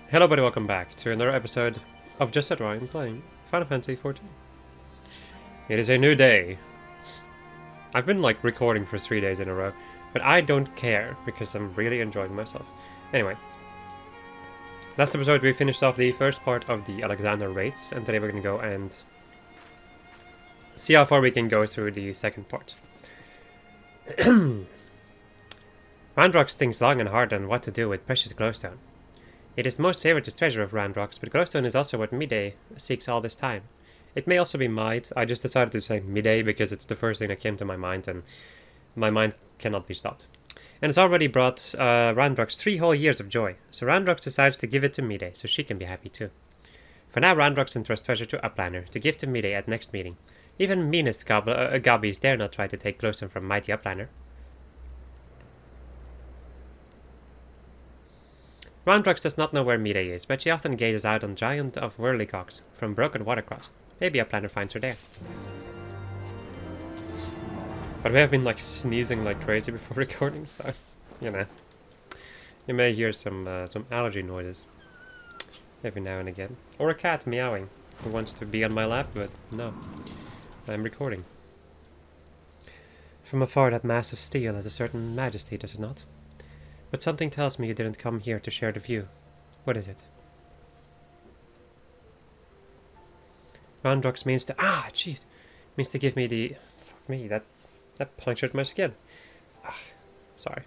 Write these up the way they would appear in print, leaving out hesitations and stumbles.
Hello everybody, welcome back to another episode of Just Set Ryan playing Final Fantasy XIV. It is a new day. I've been like recording for 3 days in a row, but I don't care because I'm really enjoying myself. Anyway, last episode we finished off the first part of the Alexander raids, and today we're gonna go and see how far we can go through the second part. Randrox thinks long and hard on what to do with precious glowstone. It is most favored treasure of Randrox, but glowstone is also what Midday seeks all this time. It may also be might. I just decided to say Midday because it's the first thing that came to my mind, and my mind cannot be stopped. And it's already brought Randrox 3 whole years of joy, so Randrox decides to give it to Midday, so she can be happy too. For now, Randrox entrusts treasure to Uplander, to give to Midday at next meeting. Even meanest gobbies dare not try to take glowstone from mighty Uplander. Randrox does not know where Midday is, but she often gazes out on giant of whirlicocks from Broken Watercross. Maybe Uplander finds her there. But we have been like sneezing like crazy before recording, so you know, you may hear some allergy noises every now and again, or a cat meowing who wants to be on my lap, but no, I'm recording. From afar, that mass of steel has a certain majesty, does it not? But something tells me you didn't come here to share the view. What is it? Randrox means to... Ah, jeez! Means to give me the... Fuck me, that punctured my skin. Ah, sorry.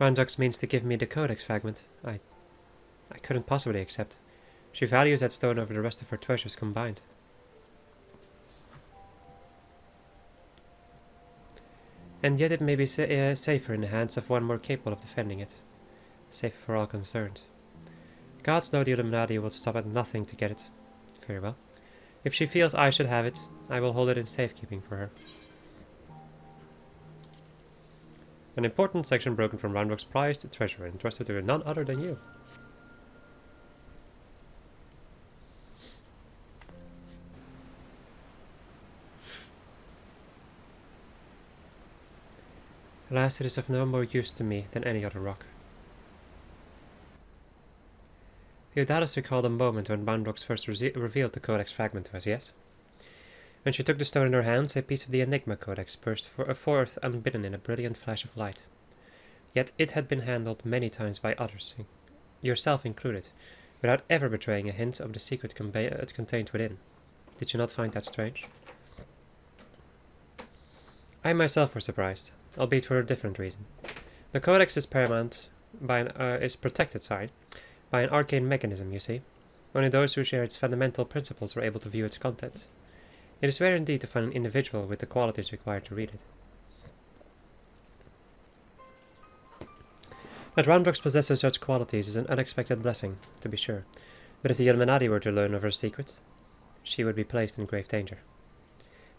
Randrox means to give me the codex fragment. I couldn't possibly accept. She values that stone over the rest of her treasures combined. And yet it may be safer in the hands of one more capable of defending it. Safer for all concerned. Gods know the Illuminati will stop at nothing to get it. Very well. If she feels I should have it, I will hold it in safekeeping for her. An important section broken from Randrox's prized treasure, entrusted to none other than you. Alas, it is of no more use to me than any other rock. You doubtless recall the moment when Randrox first revealed the codex fragment to us, yes? When she took the stone in her hands, a piece of the Enigma codex burst forth unbidden in a brilliant flash of light. Yet it had been handled many times by others, yourself included, without ever betraying a hint of the secret contained within. Did you not find that strange? I myself was surprised, albeit for a different reason. The codex is paramount is protected, by an arcane mechanism, you see. Only those who share its fundamental principles are able to view its contents. It is rare indeed to find an individual with the qualities required to read it. That Randrox possesses such qualities is an unexpected blessing, to be sure, but if the Illuminati were to learn of her secrets, she would be placed in grave danger.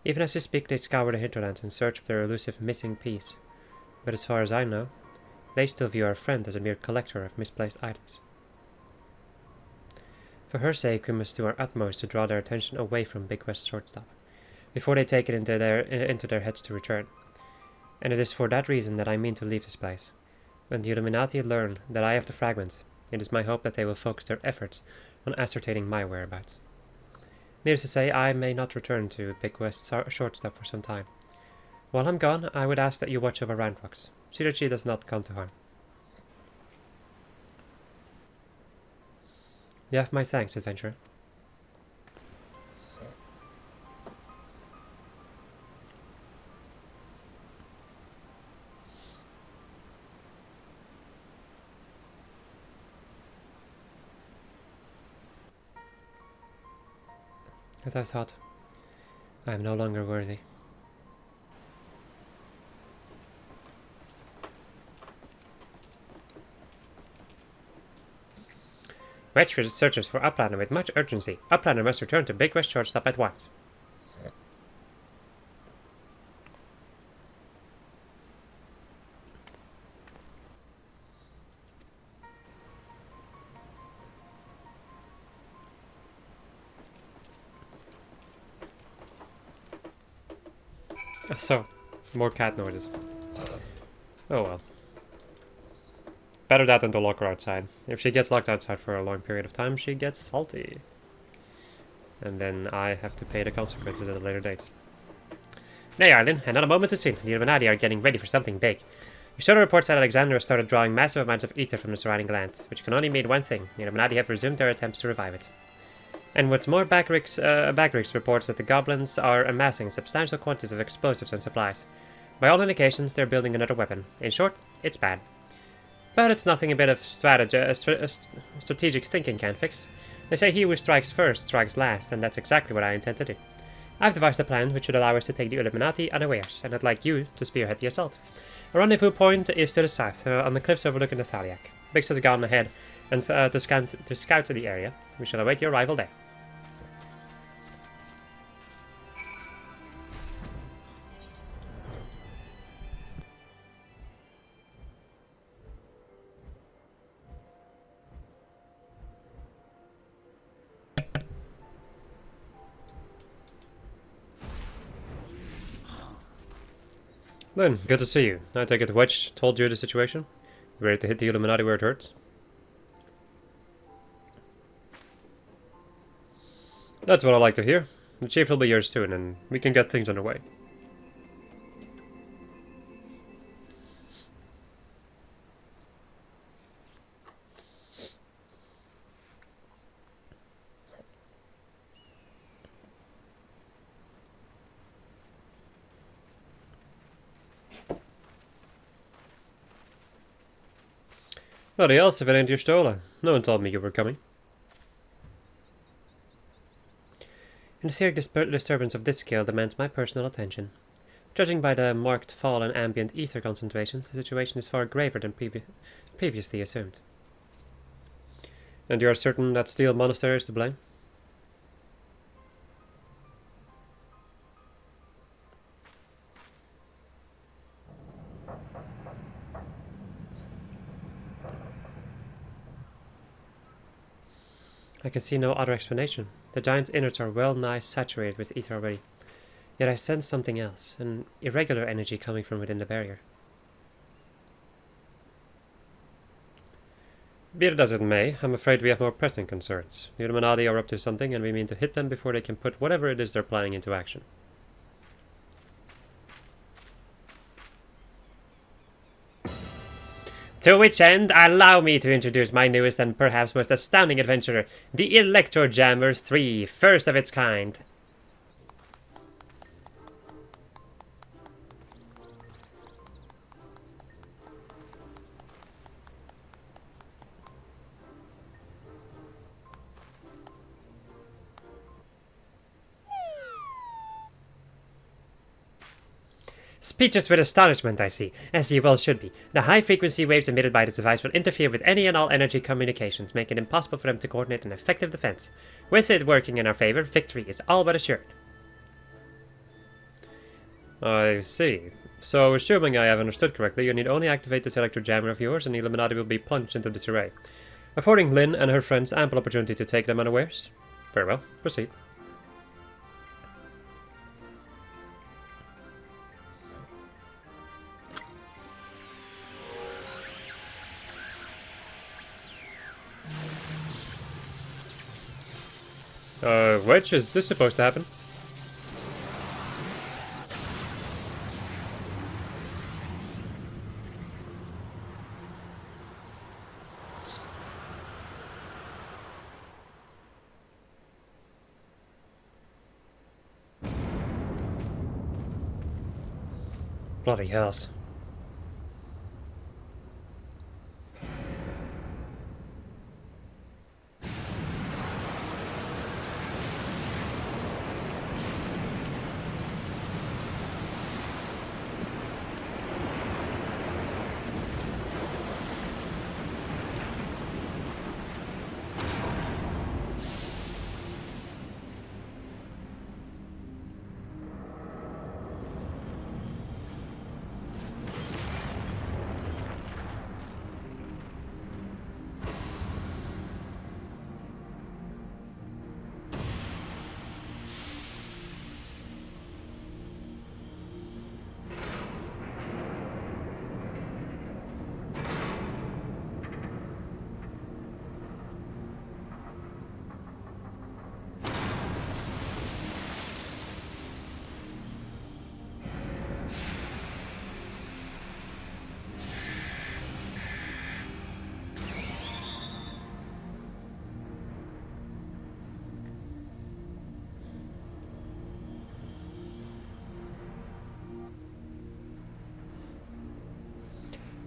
Even as we speak, they scour the hinterlands in search of their elusive missing piece, but as far as I know, they still view our friend as a mere collector of misplaced items. For her sake, we must do our utmost to draw their attention away from Big West Shortstop, before they take it into their heads to return. And it is for that reason that I mean to leave this place. When the Illuminati learn that I have the fragment, it is my hope that they will focus their efforts on ascertaining my whereabouts. Needless to say, I may not return to Big West Shortstop for some time. While I'm gone, I would ask that you watch over Randrox. See that she does not come to harm. You have my thanks, adventurer. As I thought, I am no longer worthy. Wedge searches for Uplander with much urgency. Uplander must return to Big West Shortstop at once. So, more cat noises. Oh well. Better that than to lock her outside. If she gets locked outside for a long period of time, she gets salty. And then I have to pay the consequences at a later date. Nay, Arlen, another moment to see. The Illuminati are getting ready for something big. Your report said Alexander has started drawing massive amounts of ether from the surrounding land, which can only mean one thing. The Illuminati have resumed their attempts to revive it. And what's more, Bagrick's reports that the goblins are amassing substantial quantities of explosives and supplies. By all indications, they're building another weapon. In short, it's bad. But it's nothing a bit of strategic thinking can't fix. They say he who strikes first strikes last, and that's exactly what I intend to do. I've devised a plan which should allow us to take the Illuminati unawares, and I'd like you to spearhead the assault. A rendezvous point is to the south, on the cliffs overlooking the Thaliak. Bix has gone ahead and to scout the area. We shall await your arrival there. Then, good to see you. I take it Wedge told you the situation? You ready to hit the Illuminati where it hurts? That's what I like to hear. The chief will be here soon, and we can get things underway. Nobody else if it ain't your Stola. No one told me you were coming. An hysteric disturbance of this scale demands my personal attention. Judging by the marked fall in ambient ether concentrations, the situation is far graver than previously assumed. And you are certain that Steel Monastery is to blame? I can see no other explanation. The giant's innards are well nigh saturated with ether already. Yet I sense something else, an irregular energy coming from within the barrier. Be it as it may, I'm afraid we have more pressing concerns. The Illuminati are up to something, and we mean to hit them before they can put whatever it is they're planning into action. To which end, allow me to introduce my newest and perhaps most astounding adventurer, the Electrojammers 3, first of its kind. Speechless with astonishment, I see, as you well should be. The high-frequency waves emitted by this device will interfere with any and all energy communications, making it impossible for them to coordinate an effective defense. With it working in our favor, victory is all but assured. I see. So, assuming I have understood correctly, you need only activate this electrojammer of yours and the Illuminati will be plunged into this array, affording Lynn and her friends ample opportunity to take them unawares. Very well, proceed. Which is this supposed to happen? Bloody hells.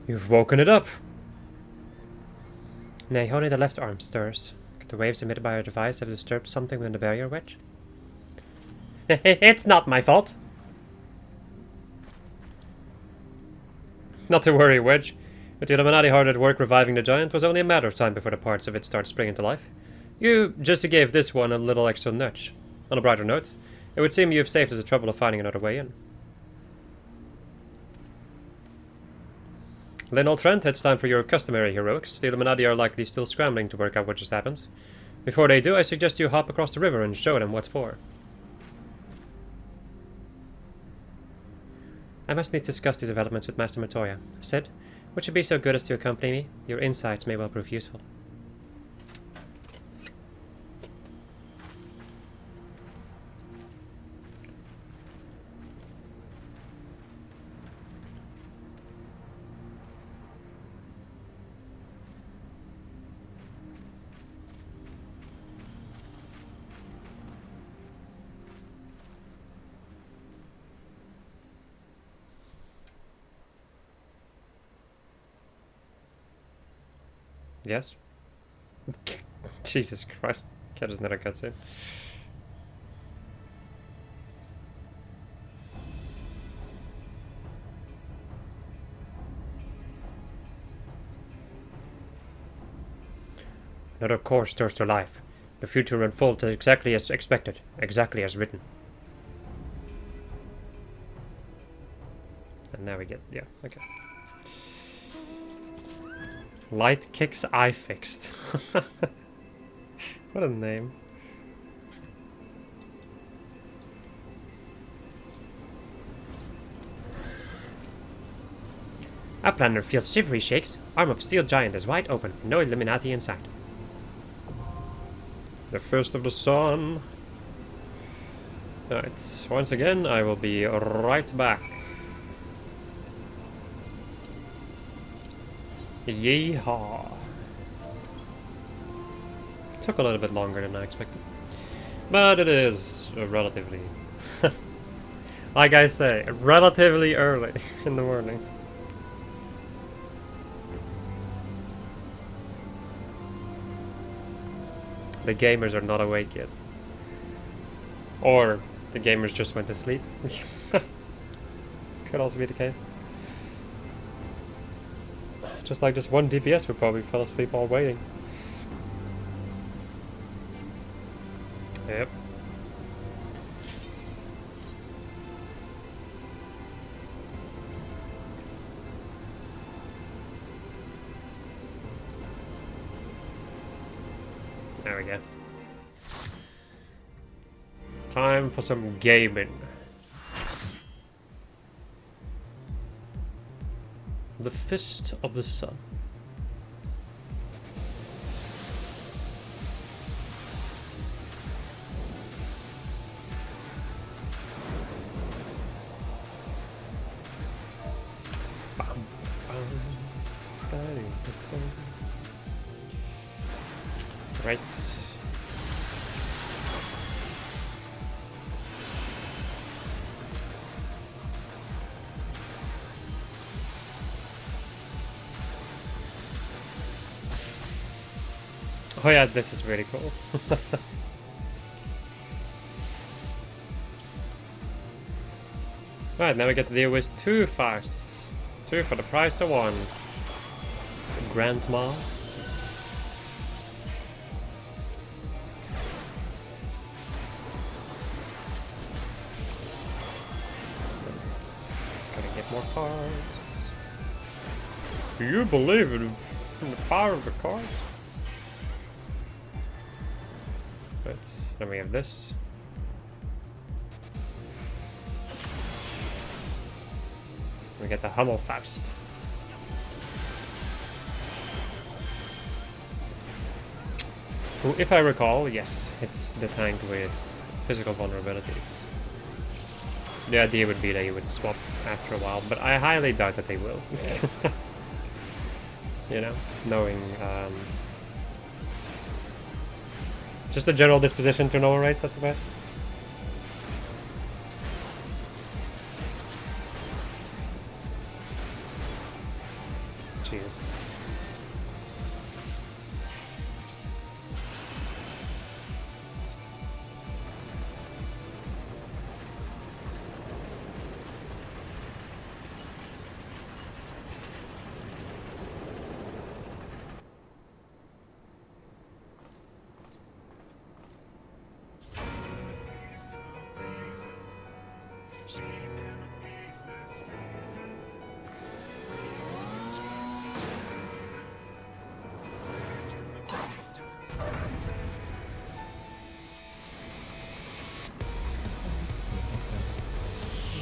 You've woken it up! Nay, only the left arm stirs. Could the waves emitted by our device have disturbed something within the barrier wedge? It's not my fault! Not to worry, Wedge. With the Illuminati hard at work reviving the giant, it was only a matter of time before the parts of it start springing to life. You just gave this one a little extra nudge. On a brighter note, it would seem you've saved us the trouble of finding another way in. Lynn, old friend, it's time for your customary heroics. The Illuminati are likely still scrambling to work out what just happened. Before they do, I suggest you hop across the river and show them what for. I must needs discuss these developments with Master Montoya. Sid, would you be so good as to accompany me? Your insights may well prove useful. Yes? Jesus Christ. Cat is not a cutscene. Another core stirs to life. The future unfolds exactly as expected, exactly as written. And now we get, yeah, okay. Light kicks I fixed. What a name. Uplander feels shivery shakes. Arm of steel giant is wide open. No Illuminati inside. The first of the sun. Alright, once again, I will be right back. Yeehaw. Took a little bit longer than I expected. But it is relatively, like I say, relatively early in the morning. The gamers are not awake yet. Or the gamers just went to sleep. Could also be the case. Just like this one DPS who probably fell asleep while waiting. Yep. There we go. Time for some gaming. The Fist of the Sun. Right. Oh yeah, this is really cool. Right, now we get to deal with 2 Fausts. 2 for the price of 1. Grandma. Gotta get more cards. Do you believe in the power of the cards? Then we have this. We get the Hummel Faust. Who, if I recall, yes, it's the tank with physical vulnerabilities. The idea would be that you would swap after a while, but I highly doubt that they will. You know, knowing just a general disposition to normal rates, I suppose. jeez.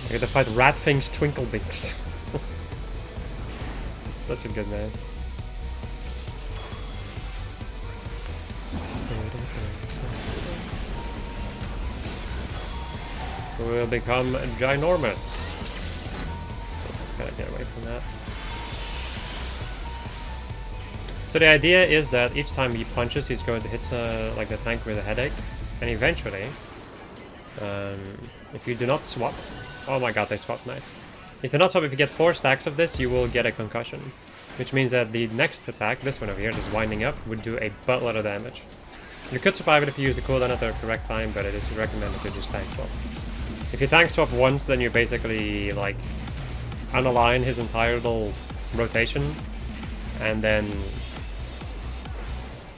I get to fight Ratfing's Twinklebinks. It's such a good name. Will become ginormous. Gotta get away from that. So the idea is that each time he punches, he's going to hit like the tank with a headache, and eventually, if you do not swap, oh my god, they swapped nice. If you do not swap, if you get 4 stacks of this, you will get a concussion, which means that the next attack, this one over here, just winding up, would do a buttload of damage. You could survive it if you use the cooldown at the correct time, but it is recommended to just tank swap. If you tank swap once, then you basically like unalign his entire little rotation, and then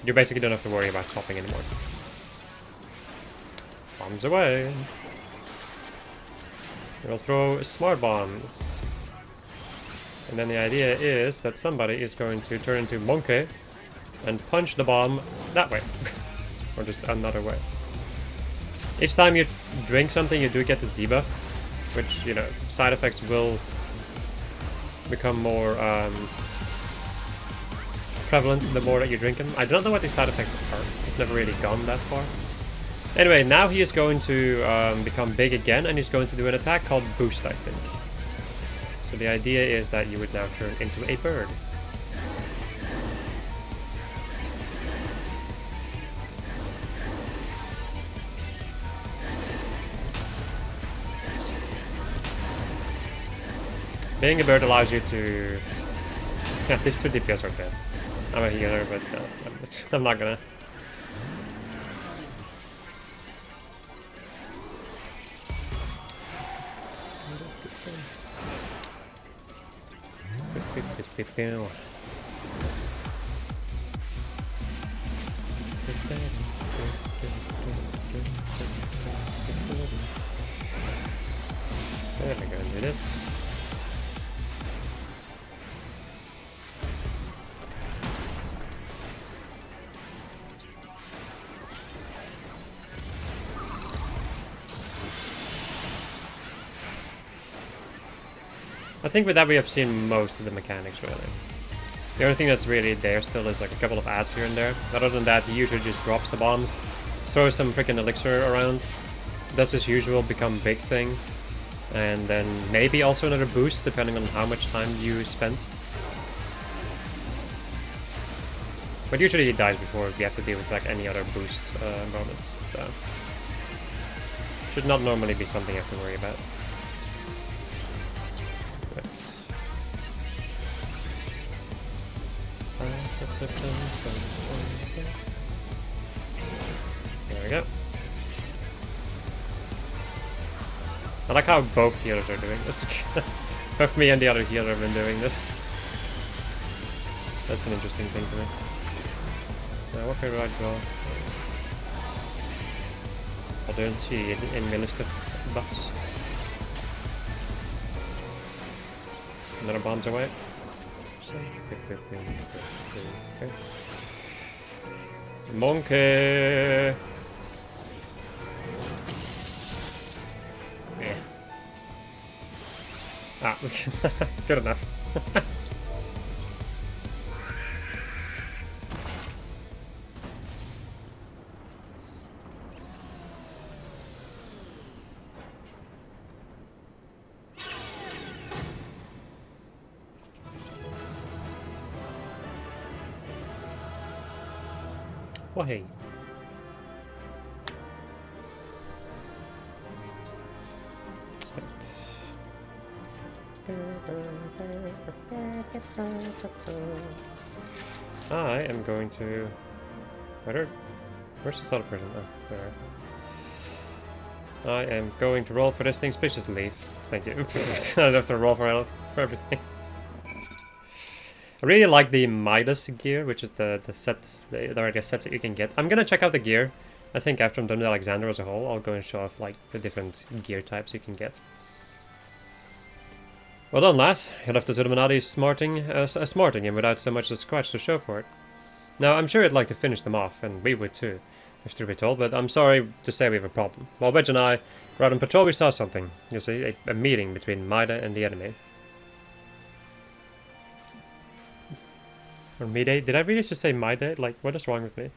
you basically don't have to worry about swapping anymore. Bombs away. We'll throw smart bombs. And then the idea is that somebody is going to turn into Monkey and punch the bomb that way. Or just another way. Each time you drink something, you do get this debuff, which, you know, side effects will become more prevalent the more that you drink them. I don't know what the side effects are. I've never really gone that far. Anyway, now he is going to become big again, and he's going to do an attack called Boost, I think. So the idea is that you would now turn into a bird. Being a bird allows you to... Yeah, these 2 DPS are dead. I'm a healer, but I'm not gonna... There we go, do this. I think with that we have seen most of the mechanics, really. The only thing that's really there still is like a couple of ads here and there. Other than that, he usually just drops the bombs, throws some freaking elixir around, does his usual become big thing, and then maybe also another boost depending on how much time you spent. But usually he dies before we have to deal with like any other boost moments, so should not normally be something you have to worry about. There we go. I like how both healers are doing this. Both me and the other healer have been doing this. That's an interesting thing to me. What can I draw? I don't see it in my list of buffs. Another bombs away. Monkey! Yeah. Ah, good enough. Well, hey. I am going to... Where's this other person? Oh, there. I am going to roll for this thing. Please just leave. Thank you. I don't have to roll for everything. I really like the Midas gear, which is the set, the sets that you can get. I'm gonna check out the gear. I think after I'm done with Alexander as a whole, I'll go and show off like the different gear types you can get. Well done, lass. You left us Illuminati smarting him without so much as a scratch to show for it. Now, I'm sure you'd like to finish them off, and we would too, if truth be told, but I'm sorry to say we have a problem. While Wedge and I were out on patrol, we saw something. You see, a meeting between Maida and the enemy. Or Mide? Did I really just say Maida? Like, what is wrong with me?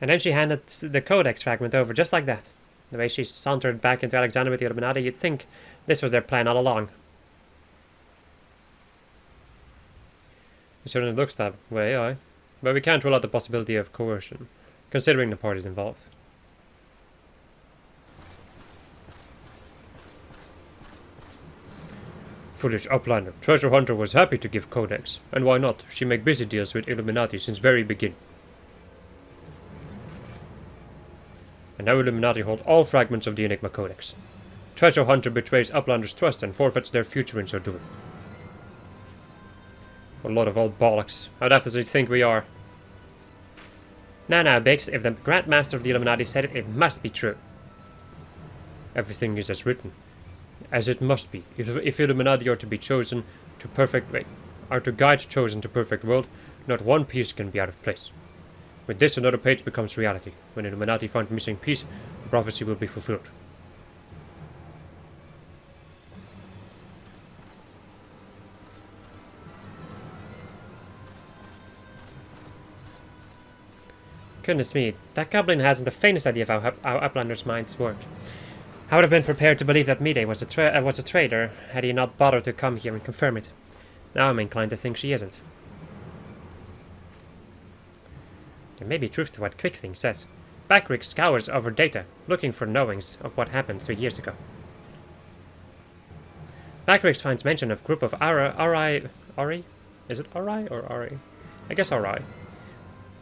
And then she handed the codex fragment over just like that. The way she sauntered back into Alexander with the Illuminati, you'd think this was their plan all along. It certainly looks that way, aye. But we can't rule out the possibility of coercion, considering the parties involved. Foolish uplander. Treasure Hunter was happy to give codex. And why not? She made busy deals with Illuminati since very beginning. And now Illuminati hold all fragments of the Enigma Codex. Treasure Hunter betrays Uplander's trust and forfeits their future in so doing. What a lot of old bollocks. How daft does he think we are? Now, Biggs, if the Grand Master of the Illuminati said it, it must be true. Everything is as written. As it must be. If Illuminati are to be chosen to guide chosen to perfect world, not one piece can be out of place. With this, another page becomes reality. When Illuminati find missing piece, the prophecy will be fulfilled. Goodness me, that goblin hasn't the faintest idea of how Uplander's minds work. I would have been prepared to believe that Mide was a traitor had he not bothered to come here and confirm it. Now I'm inclined to think she isn't. There may be truth to what Quickthing says. Backrick scours over data, looking for knowings of what happened 3 years ago. Backrick finds mention of group of Ori? Is it Ori or Ori? I guess Ori.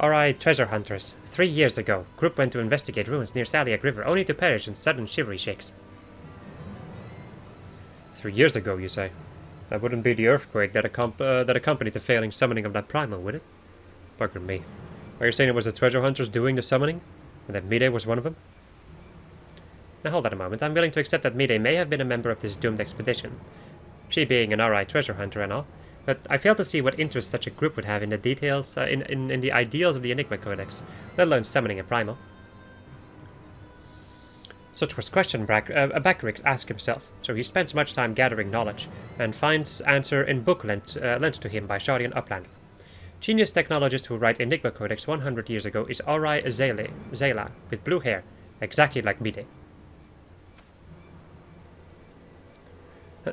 Ori treasure hunters. 3 years ago, group went to investigate ruins near Saliak River, only to perish in sudden shivery shakes. 3 years ago, you say? That wouldn't be the earthquake that accompanied the failing summoning of that primal, would it? Bugger me. Are you saying it was the treasure hunters doing the summoning? And that Mide was one of them? Now hold on a moment. I'm willing to accept that Mide may have been a member of this doomed expedition. She being an Ori treasure hunter and all. But I fail to see what interest such a group would have in the details, in the ideals of the Enigma Codex, let alone summoning a primal. Such was question Backrick asked himself, so he spends much time gathering knowledge, and finds answer in book lent to him by Sharian Uplander. Genius technologist who wrote Enigma Codex 100 years ago is Ori Zela, with blue hair, exactly like Mide.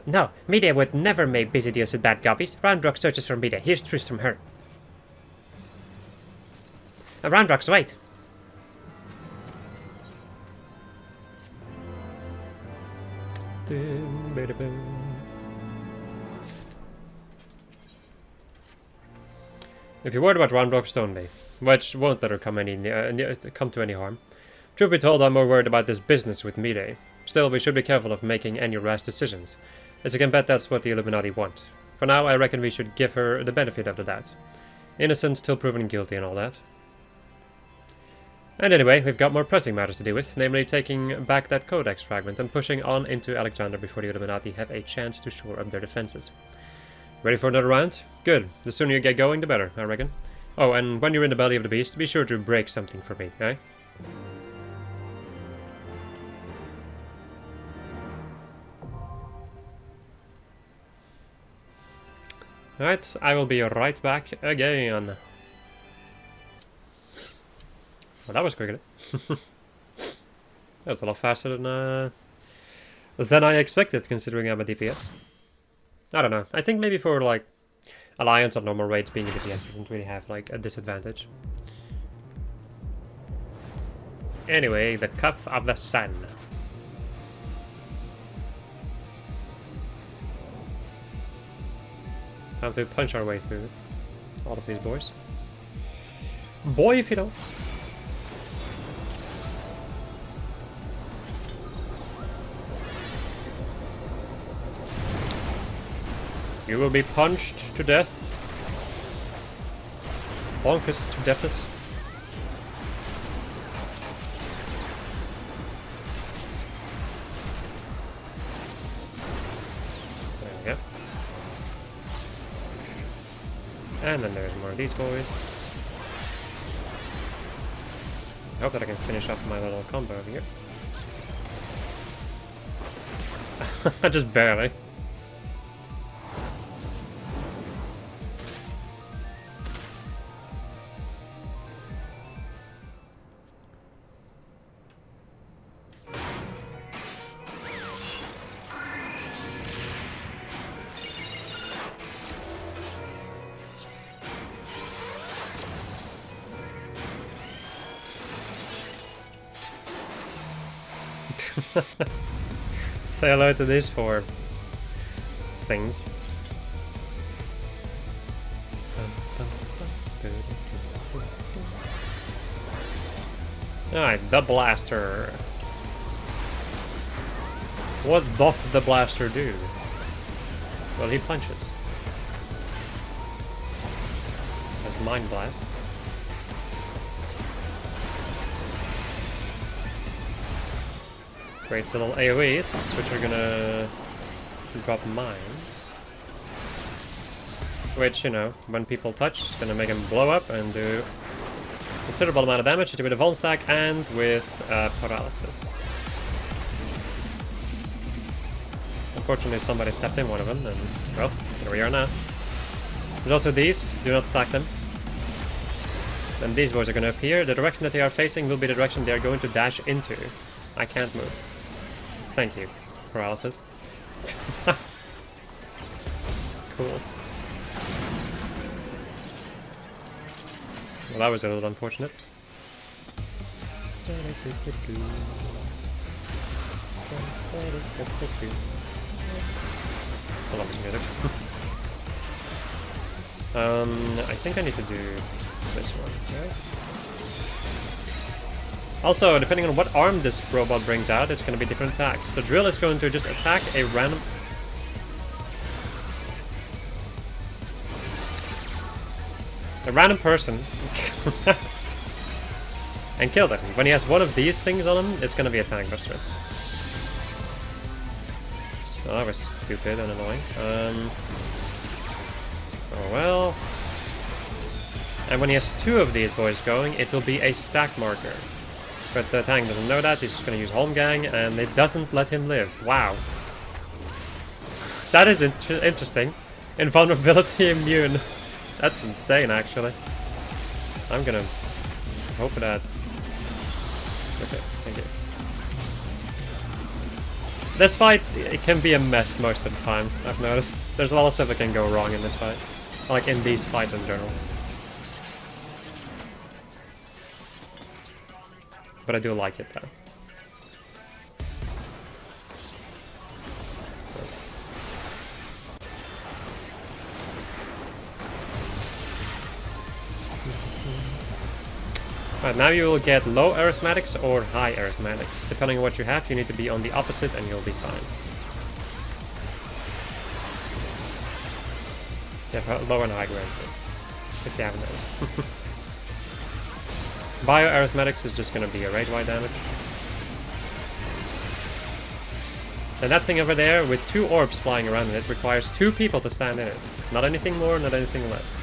No, Mide would never make busy deals with bad gobbies. Roundrock searches for Mide. Here's truth from her. Roundrock's right. If you're worried about Roundrock, don't be. Wedge won't let her come to any harm. Truth be told, I'm more worried about this business with Mide. Still, we should be careful of making any rash decisions, as you can bet that's what the Illuminati want. For now, I reckon we should give her the benefit of the doubt. Innocent till proven guilty and all that. And anyway, we've got more pressing matters to deal with, namely taking back that codex fragment and pushing on into Alexander before the Illuminati have a chance to shore up their defenses. Ready for another round? Good. The sooner you get going, the better, I reckon. Oh, and when you're in the belly of the beast, be sure to break something for me, eh? Alright, I will be right back again. Well, that was quick. That was a lot faster than I expected, considering I'm a DPS. I don't know. I think maybe for, like, Alliance or normal raids, being a DPS doesn't really have, like, a disadvantage. Anyway, the Cuff of the Sun. Time to punch our way through all of these boys. Boy, if you don't. You will be punched to death. Bonkus to deaths. There we go. And then there's more of these boys. I hope that I can finish off my little combo over here. Just barely. Say hello to these 4 things. Alright, the blaster. What doth the blaster do? Well, he punches. There's Mind Blast. Creates little AoEs, which are gonna drop mines. Which, you know, when people touch, is gonna make them blow up and do a considerable amount of damage with a Vuln stack and with paralysis. Unfortunately, somebody stepped in one of them, and, well, here we are now. There's also these, do not stack them. Then these boys are gonna appear. The direction that they are facing will be the direction they are going to dash into. I can't move. Thank you, paralysis. Cool. Well, that was a little unfortunate. I love this music. I think I need to do this one, right? Also, depending on what arm this robot brings out, it's going to be different attacks. So Drill is going to just attack a random... person. And kill them. When he has one of these things on him, it's going to be a tank buster. Oh, that was stupid and annoying. Oh well. And when he has 2 of these boys going, it will be a stack marker. But the tank doesn't know that, he's just gonna use Home Gang, and it doesn't let him live. Wow. That is interesting. Invulnerability immune. That's insane, actually. I'm gonna hope that... Okay, thank you. This fight, it can be a mess most of the time, I've noticed. There's a lot of stuff that can go wrong in this fight. Like in these fights in general. But I do like it though. Right, now you will get low arithmetics or high arithmetics. Depending on what you have, you need to be on the opposite and you'll be fine. You have low and high grades, if you haven't noticed. Bioarithmetics is just going to be a rate-wide damage. And that thing over there, with 2 orbs flying around in it, requires 2 people to stand in it. Not anything more, not anything less.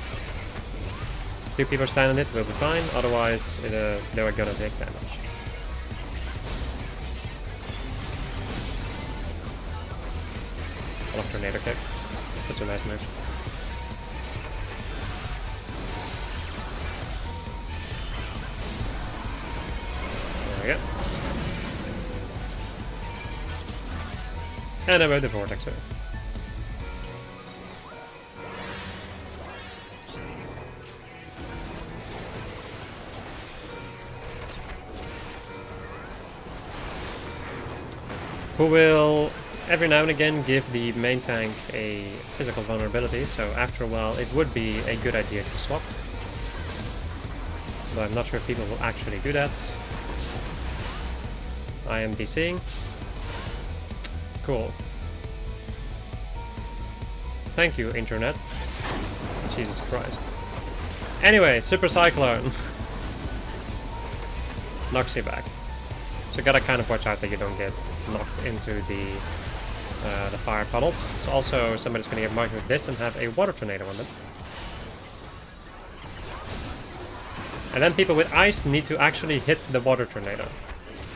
2 people stand in it will be fine, otherwise they are going to take damage. I love Tornado Kick. It's such a nice move. There we go. And about the Vortexer. Who will every now and again give the main tank a physical vulnerability, so after a while it would be a good idea to swap. But I'm not sure if people will actually do that. I am DCing. Cool. Thank you, Internet. Jesus Christ. Anyway, Super Cyclone. Knocks you back. So you gotta kind of watch out that you don't get knocked into the fire puddles. Also, somebody's gonna get marked with this and have a water tornado on them. And then people with ice need to actually hit the water tornado.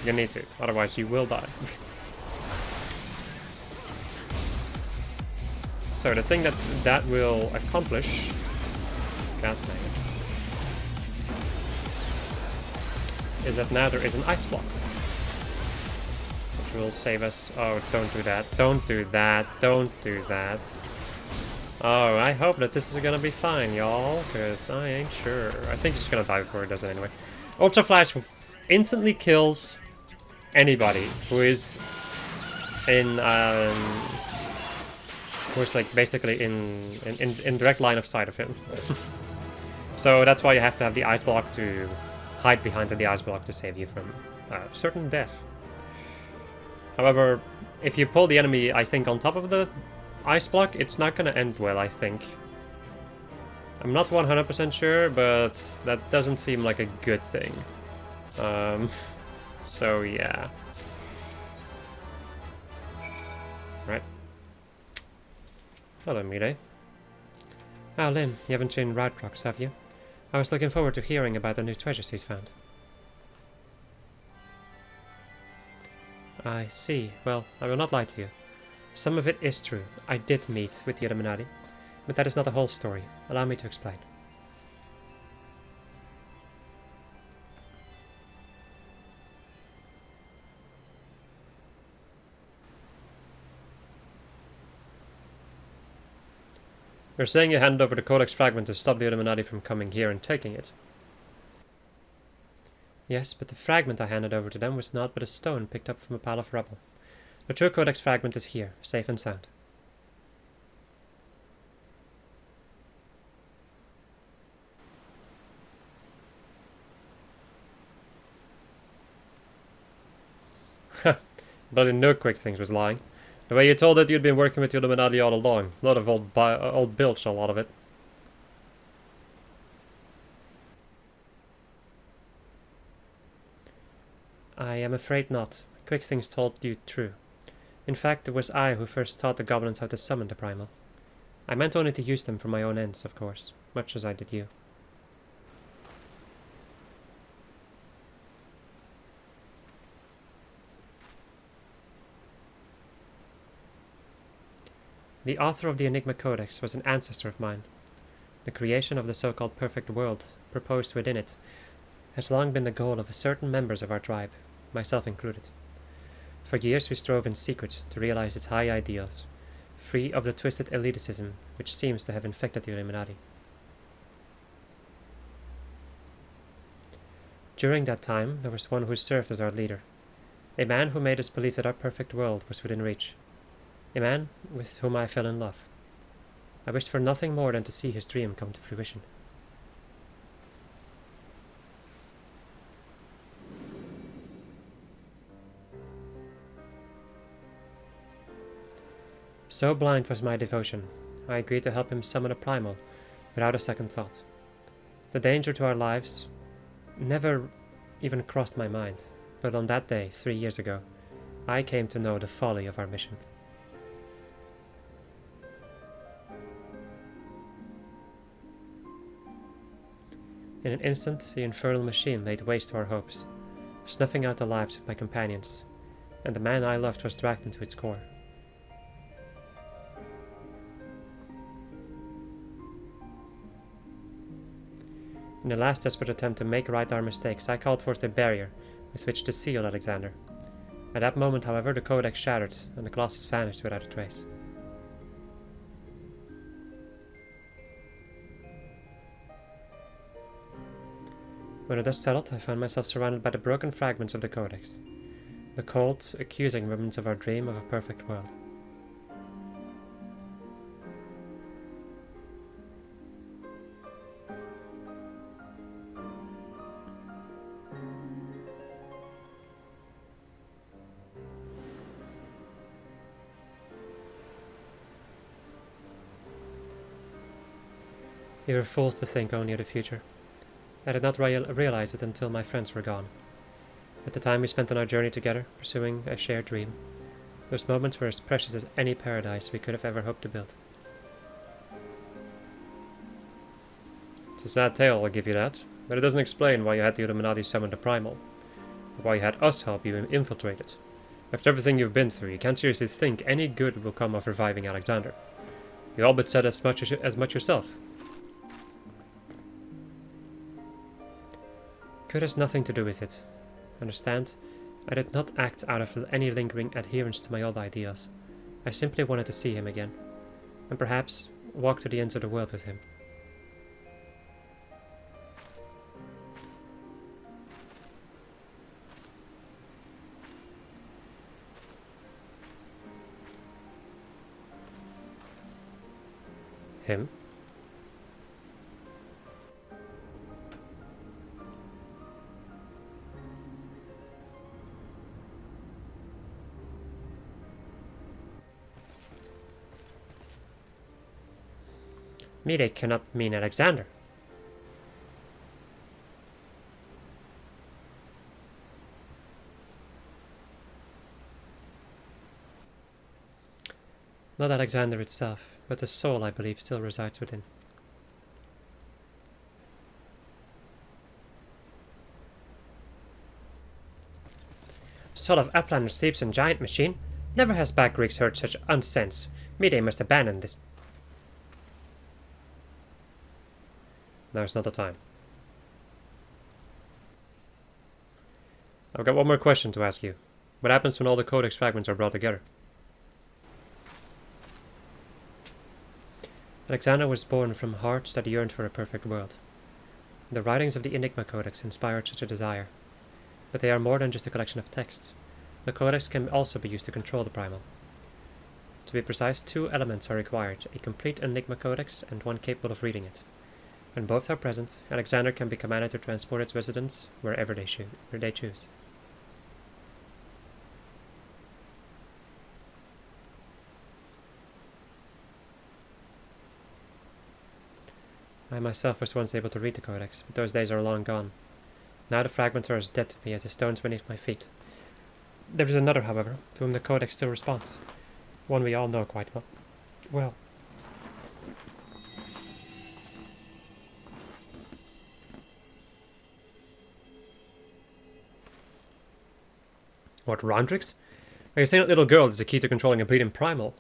You need to, otherwise you will die. So the thing that will accomplish... God dang it. Is that now there is an ice block. Which will save us... Oh, don't do that. Don't do that. Don't do that. Oh, I hope that this is gonna be fine, y'all. Because I ain't sure. I think it's gonna die before it does it anyway. Ultra Flash instantly kills anybody who is in... who is like basically in direct line of sight of him. So that's why you have to have the ice block to hide behind the ice block to save you from certain death. However, if you pull the enemy, I think, on top of the ice block, it's not gonna end well, I think. I'm not 100% sure, but that doesn't seem like a good thing. So yeah. Right. Hello, Mide. Ah, Lynn, you haven't seen Radrox, have you? I was looking forward to hearing about the new treasures he's found. I see. Well, I will not lie to you. Some of it is true. I did meet with the Illuminati, but that is not the whole story. Allow me to explain. You're saying you handed over the Codex fragment to stop the Illuminati from coming here and taking it? Yes, but the fragment I handed over to them was naught but a stone picked up from a pile of rubble. The true Codex fragment is here, safe and sound. But I knew Quick Things was lying. The way you told it, you'd been working with the Illuminati all along. A lot of old bilge, a lot of it. I am afraid not. Quick Things told you true. In fact, it was I who first taught the goblins how to summon the primal. I meant only to use them for my own ends, of course, much as I did you. The author of the Enigma Codex was an ancestor of mine. The creation of the so-called perfect world, proposed within it, has long been the goal of certain members of our tribe, myself included. For years we strove in secret to realize its high ideals, free of the twisted elitism which seems to have infected the Illuminati. During that time, there was one who served as our leader, a man who made us believe that our perfect world was within reach. A man with whom I fell in love. I wished for nothing more than to see his dream come to fruition. So blind was my devotion, I agreed to help him summon a primal without a second thought. The danger to our lives never even crossed my mind, but on that day, 3 years ago, I came to know the folly of our mission. In an instant, the infernal machine laid waste to our hopes, snuffing out the lives of my companions, and the man I loved was dragged into its core. In a last desperate attempt to make right our mistakes, I called forth a barrier with which to seal Alexander. At that moment, however, the Codex shattered, and the Colossus vanished without a trace. When the dust settled, I found myself surrounded by the broken fragments of the Codex. The cold, accusing remnants of our dream of a perfect world. We were fools to think only of the future. I did not realize it until my friends were gone. At the time we spent on our journey together, pursuing a shared dream, those moments were as precious as any paradise we could have ever hoped to build. It's a sad tale, I'll give you that, but it doesn't explain why you had the Illuminati summon the Primal, or why you had us help you infiltrate it. After everything you've been through, you can't seriously think any good will come of reviving Alexander. You all but said as much yourself. Good has nothing to do with it. Understand? I did not act out of any lingering adherence to my old ideas. I simply wanted to see him again, and perhaps walk to the ends of the world with him. Him? Mide cannot mean Alexander. Not Alexander itself, but the soul, I believe, still resides within. Soul of Uplander sleeps in giant machine? Never has bad Greeks heard such unsense. Mide must abandon this. Now's not the time. I've got one more question to ask you. What happens when all the codex fragments are brought together? Alexander was born from hearts that yearned for a perfect world. The writings of the Enigma Codex inspired such a desire. But they are more than just a collection of texts. The codex can also be used to control the Primal. To be precise, 2 elements are required, a complete Enigma Codex and one capable of reading it. When both are present, Alexander can be commanded to transport its residents wherever they choose. I myself was once able to read the Codex, but those days are long gone. Now the fragments are as dead to me as the stones beneath my feet. There is another, however, to whom the Codex still responds. One we all know quite well. What, Rondrix? Are you saying that little girl is the key to controlling a bleeding Primal?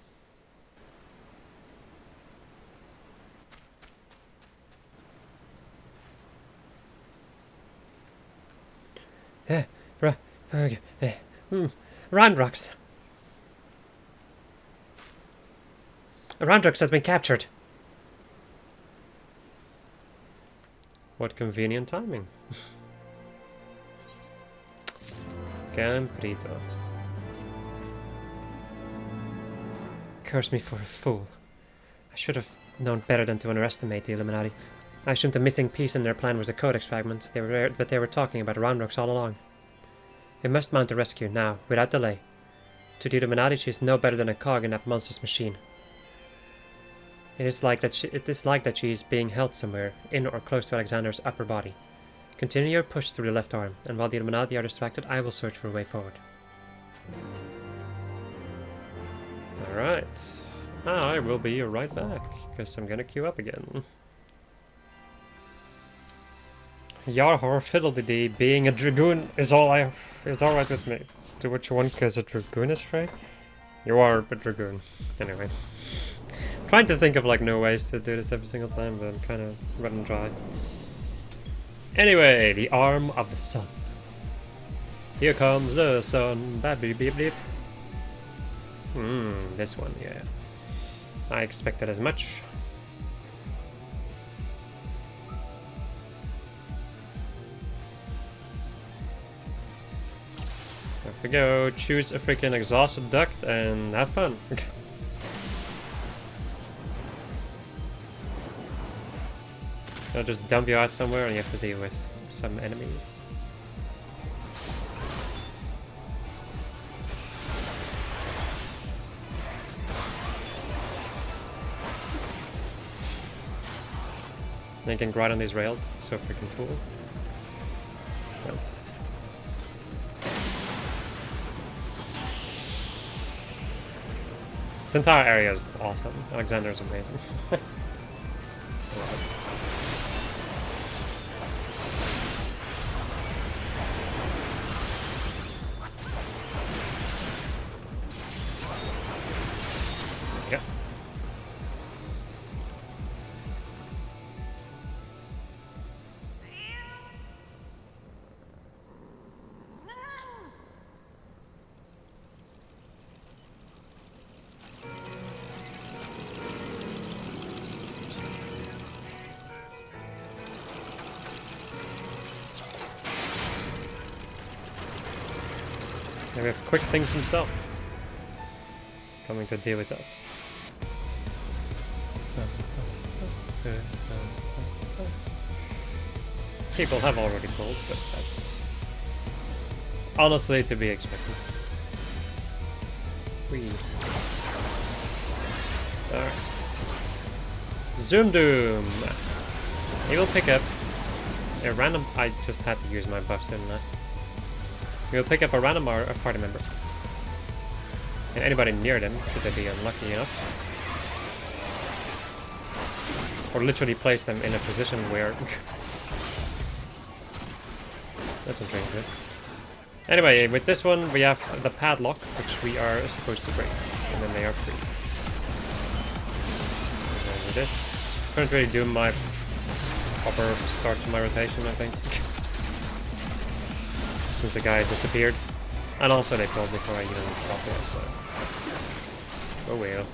Rondrix. Rondrix has been captured. What convenient timing. Camprito. Curse me for a fool. I should have known better than to underestimate the Illuminati. I assumed the missing piece in their plan was a codex fragment, but they were talking about Rondrix all along. We must mount a rescue now, without delay. To the Illuminati, she is no better than a cog in that monstrous machine. It is like that she is being held somewhere, in or close to Alexander's upper body. Continue your push through the left arm, and while the Illuminati are distracted, I will search for a way forward. Alright. I will be right back, because I'm gonna queue up again. Yarhor fiddle-dee-dee, being a dragoon is alright with me. Do what you want because a dragoon is free? You are a dragoon. Anyway. Trying to think of like new ways to do this every single time, but I'm kind of running dry. Anyway, the arm of the sun. Here comes the sun. Beep beep beep. This one, yeah. I expected as much. we go, choose a freaking exhausted duct and have fun. I'll just dump you out somewhere and you have to deal with some enemies. And you can grind on these rails, it's so freaking cool. That's... This entire area is awesome. Alexander's amazing. Yeah. And we have Quick Things himself coming to deal with us. People have already pulled, but that's honestly to be expected. Alright. Zoom Doom! He will pick up a random... I just had to use my buffs, didn't I? He will pick up a random party member. And anybody near them, should they be unlucky enough. Or literally place them in a position where... That's interesting. Anyway, with this one we have the padlock, which we are supposed to break. And then they are free. And with this, couldn't really do my proper start to my rotation, I think. Since the guy disappeared. And also they told before I even got there, so... Oh well.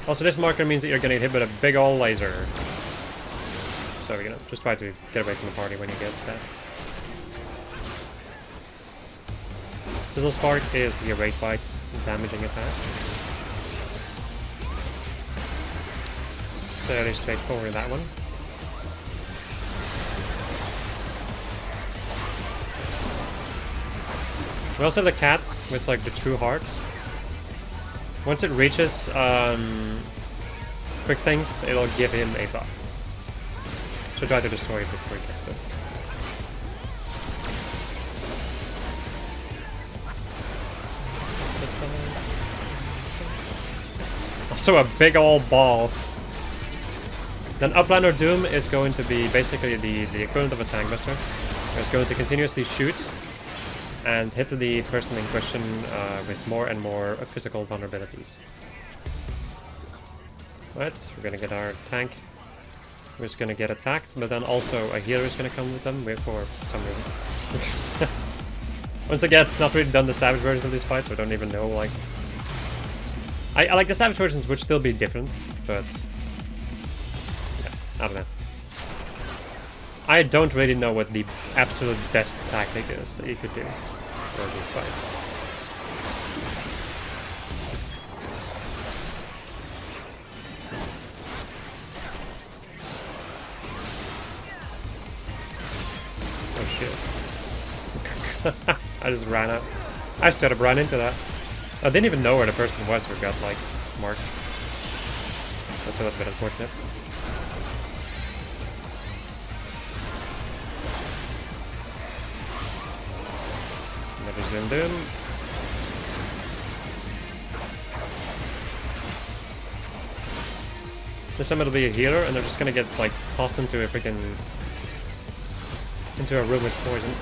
Also this marker means that you're gonna get hit with a big ol' laser. So you know, just try to get away from the party when you get that. Sizzle Spark is the Rate Bite damaging attack. Fairly straightforward, that one. We also have the cat with like the true heart. Once it reaches Quick Things, it'll give him a buff. So try to destroy it before he gets to it. Also a big old ball. Then Uplander Doom is going to be basically the equivalent of a Tank Buster. It's going to continuously shoot and hit the person in question with more and more physical vulnerabilities. Right, we're gonna get our tank, who's gonna get attacked, but then also a healer is gonna come with them for some reason. Once again, not really done the Savage versions of this fight, so I don't even know, like... I like the Savage versions would still be different, but... yeah, I don't know. I don't really know what the absolute best tactic is that you could do for these fights. Oh shit. I just ran out. I straight up ran into that. I didn't even know where the person was who got, like, marked. That's a little bit unfortunate. Never zoomed in. This time it'll be a healer, and they're just gonna get, like, tossed into a freaking... into a room with poison.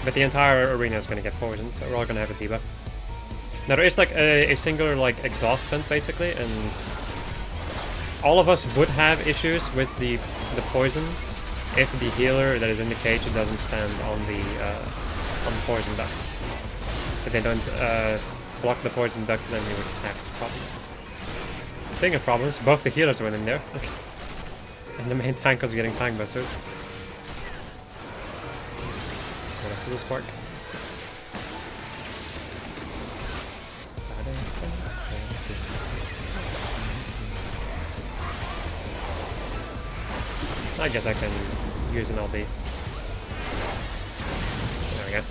But the entire arena is gonna get poisoned, so we're all gonna have a debuff. Now there is like a singular like exhaust vent basically, and all of us would have issues with the poison if the healer that is in the cage doesn't stand on the poison duct. If they don't block the poison duct, then we would have problems. Speaking of problems, both the healers went in there. And the main tank was getting tank busted. What else does this work? I guess I can use an LB. There we go.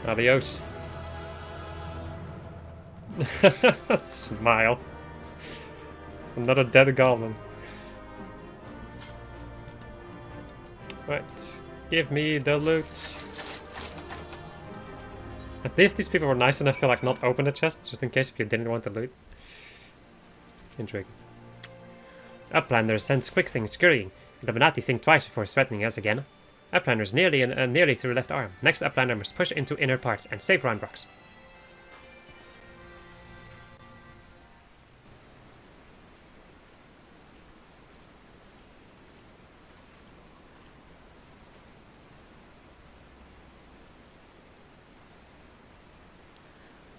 Adios. Smile. Another dead goblin. Right. Give me the loot. At least these people were nice enough to like not open the chests, just in case if you didn't want the loot. Intriguing. Uplander sends quick things scurrying. Illuminati think twice before threatening us again. Uplander's nearly through left arm. Next Uplander must push into inner parts and save Roundrocks.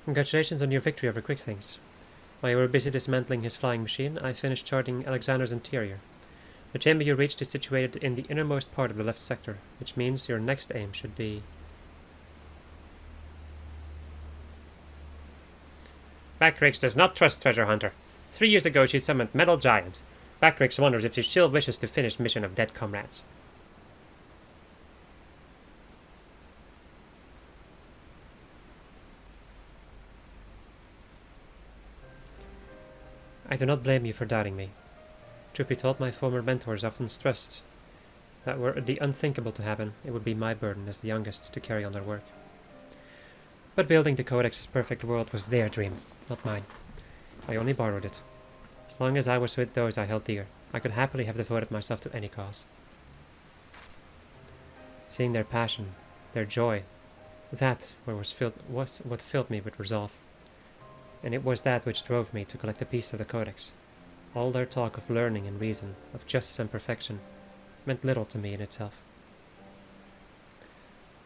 Congratulations on your victory over Quick Things. While you were busy dismantling his flying machine, I finished charting Alexander's interior. The chamber you reached is situated in the innermost part of the left sector, which means your next aim should be... Backrix does not trust Treasure Hunter. 3 years ago she summoned Metal Giant. Backrix wonders if she still wishes to finish mission of dead comrades. I do not blame you for doubting me. Truth be told, my former mentors often stressed that were the unthinkable to happen, it would be my burden as the youngest to carry on their work. But building the Codex's perfect world was their dream, not mine. I only borrowed it. As long as I was with those I held dear, I could happily have devoted myself to any cause. Seeing their passion, their joy, that was what filled me with resolve. And it was that which drove me to collect a piece of the Codex. All their talk of learning and reason, of justice and perfection, meant little to me in itself.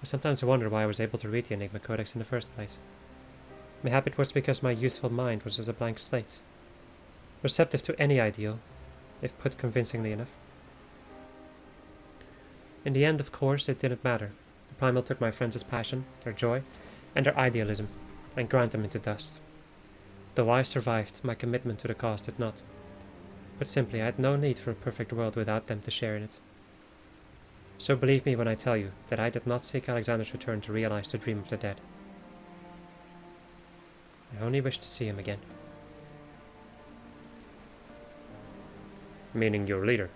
I sometimes wonder why I was able to read the Enigma Codex in the first place. Mayhap it was because my youthful mind was as a blank slate, receptive to any ideal, if put convincingly enough. In the end, of course, it didn't matter. The Primal took my friends' passion, their joy, and their idealism, and ground them into dust. Though I survived, my commitment to the cause did not. But simply, I had no need for a perfect world without them to share in it. So believe me when I tell you that I did not seek Alexander's return to realize the dream of the dead. I only wished to see him again. Meaning your leader.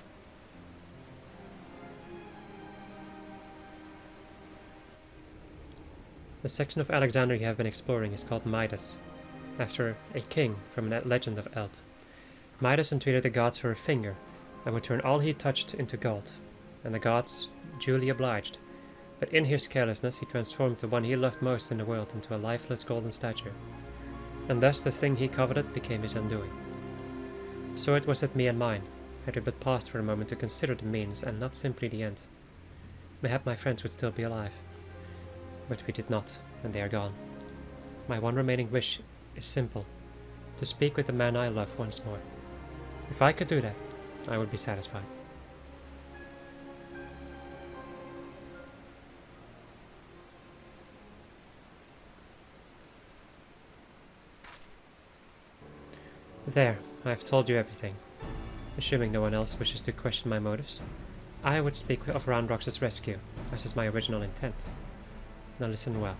The section of Alexander you have been exploring is called Midas, after a king from that legend of Eld. Midas entreated the gods for a finger and would turn all he touched into gold, and the gods duly obliged. But in his carelessness he transformed the one he loved most in the world into a lifeless golden statue, and thus the thing he coveted became his undoing. So it was with me and mine, had we but paused for a moment to consider the means and not simply the end. Mayhap my friends would still be alive, but we did not, and they are gone. My one remaining wish is simple, to speak with the man I love once more. If I could do that, I would be satisfied. There, I have told you everything. Assuming no one else wishes to question my motives, I would speak of Roundrox's rescue, as is my original intent. Now listen well.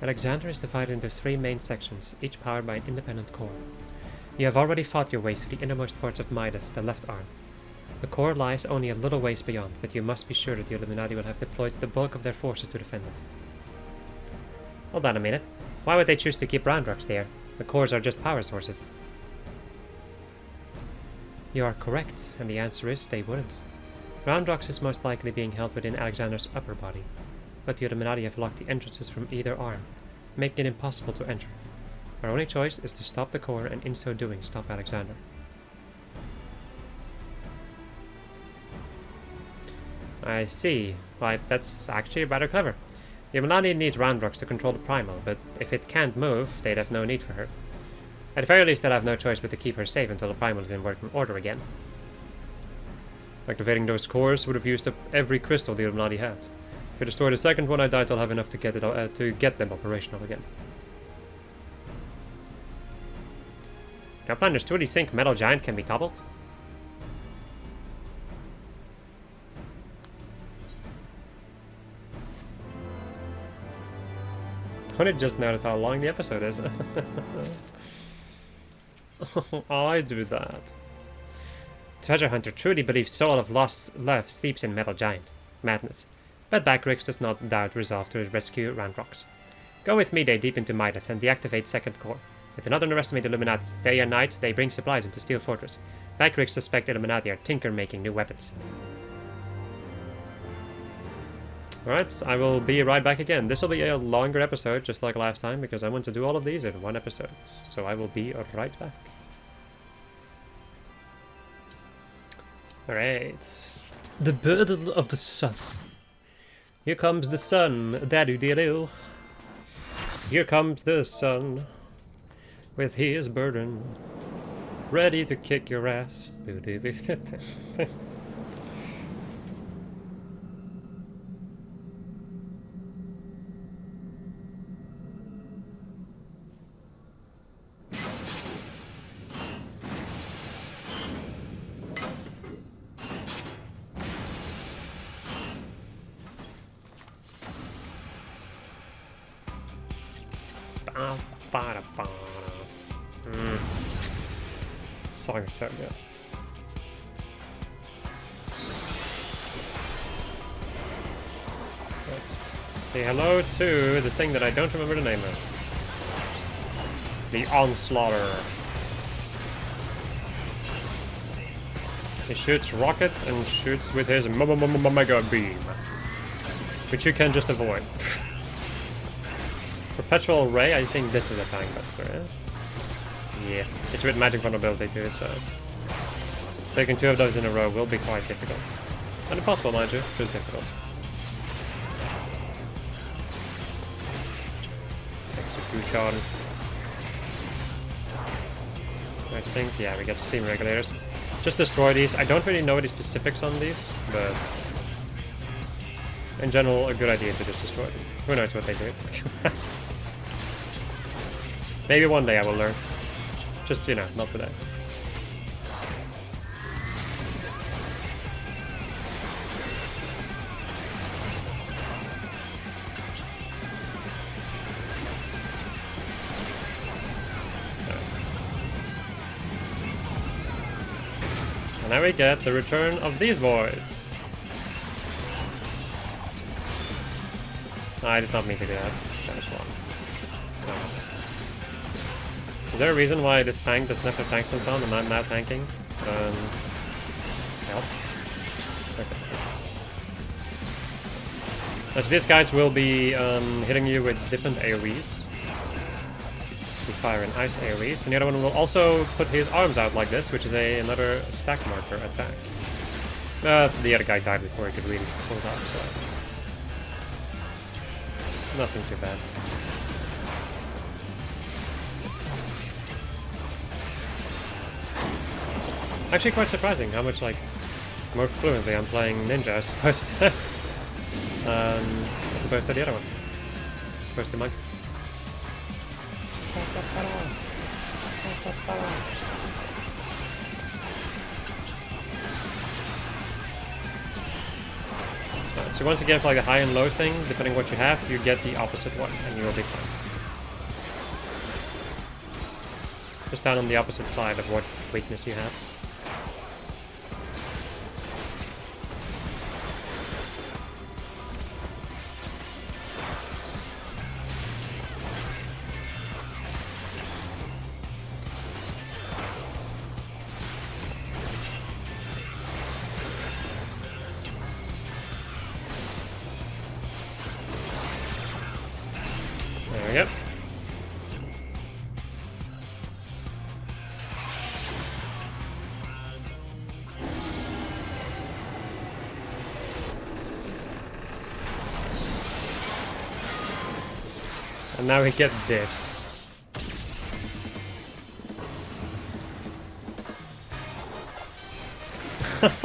Alexander is divided into 3 main sections, each powered by an independent core. You have already fought your way through the innermost parts of Midas, the left arm. The core lies only a little ways beyond, but you must be sure that the Illuminati will have deployed the bulk of their forces to defend it. Hold on a minute. Why would they choose to keep Roundrocks there? The cores are just power sources. You are correct, and the answer is they wouldn't. Roundrox is most likely being held within Alexander's upper body, but the Illuminati have locked the entrances from either arm, making it impossible to enter. Our only choice is to stop the core and in so doing stop Alexander. I see. Why, that's actually rather clever. The Illuminati needs Roundrox to control the Primal, but if it can't move, they'd have no need for her. At the very least, they'll have no choice but to keep her safe until the Primal is in working order again. Activating those cores would have used up every crystal the Illuminati had. If we destroy the second one, I doubt I'll have enough to get them operational again. Planners, do you think Metal Giant can be toppled? I just noticed how long the episode is. I do that. Treasure Hunter truly believes Soul of Lost Love sleeps in Metal Giant. Madness. But Backrix does not doubt resolve to rescue Roundrox. Go with me, they deep into Midas and deactivate second core. But do not underestimate the Illuminati. Day and night, they bring supplies into Steel Fortress. Backrix suspect Illuminati are tinker making new weapons. Alright, I will be right back again. This will be a longer episode, just like last time, because I want to do all of these in one episode. So I will be right back. Alright. The burden of the sun. Here comes the sun, daddy-diddle. Here comes the sun. With his burden. Ready to kick your ass. Song is so good. Let's say hello to the thing that I don't remember the name of. The Onslaughter. He shoots rockets and shoots with his mega beam, which you can just avoid. Perpetual Ray, I think this is a Fang Buster, yeah? Yeah, it's with magic vulnerability too, so taking 2 of those in a row will be quite difficult. And impossible, mind you, just difficult. Execution. I think, yeah, we get steam regulators. Just destroy these. I don't really know the specifics on these, but in general, a good idea to just destroy them. Who knows what they do? Maybe one day I will learn. Just, you know, not today. And now we get the return of these boys. I did not mean to do that. That was wrong. No. Is there a reason why this tank doesn't have a tank stance on and I'm now tanking? Help. Okay. So these guys will be hitting you with different AoEs. We fire an ice AoEs, and the other one will also put his arms out like this, which is another stack marker attack. The other guy died before he could really pull it off, so nothing too bad. Actually quite surprising how much, like, more fluently I'm playing Ninja as opposed to the other one. As opposed to Monk. So once again, for like the high and low thing, depending on what you have, you get the opposite one, and you will be fine. Just down on the opposite side of what weakness you have. Yep. And now we get this.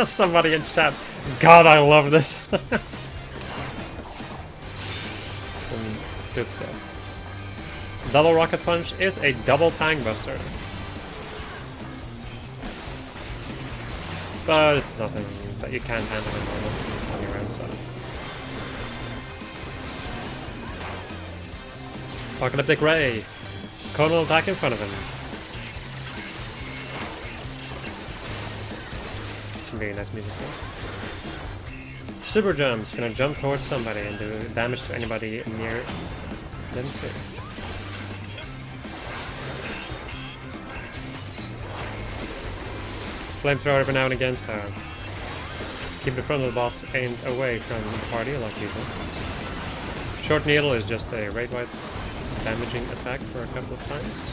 Somebody in chat. God, I love this. Good stuff. Double Rocket Punch is a double Tank Buster. But it's nothing that you can't handle in normal on your own side. Apocalyptic Ray. Conal attack in front of him. It's really nice music though. Super Jump's gonna jump towards somebody and do damage to anybody near them too. Flamethrower every now and again, so keep the front of the boss aimed away from the party a lot of people. Short Needle is just a raid-wide damaging attack for a couple of times.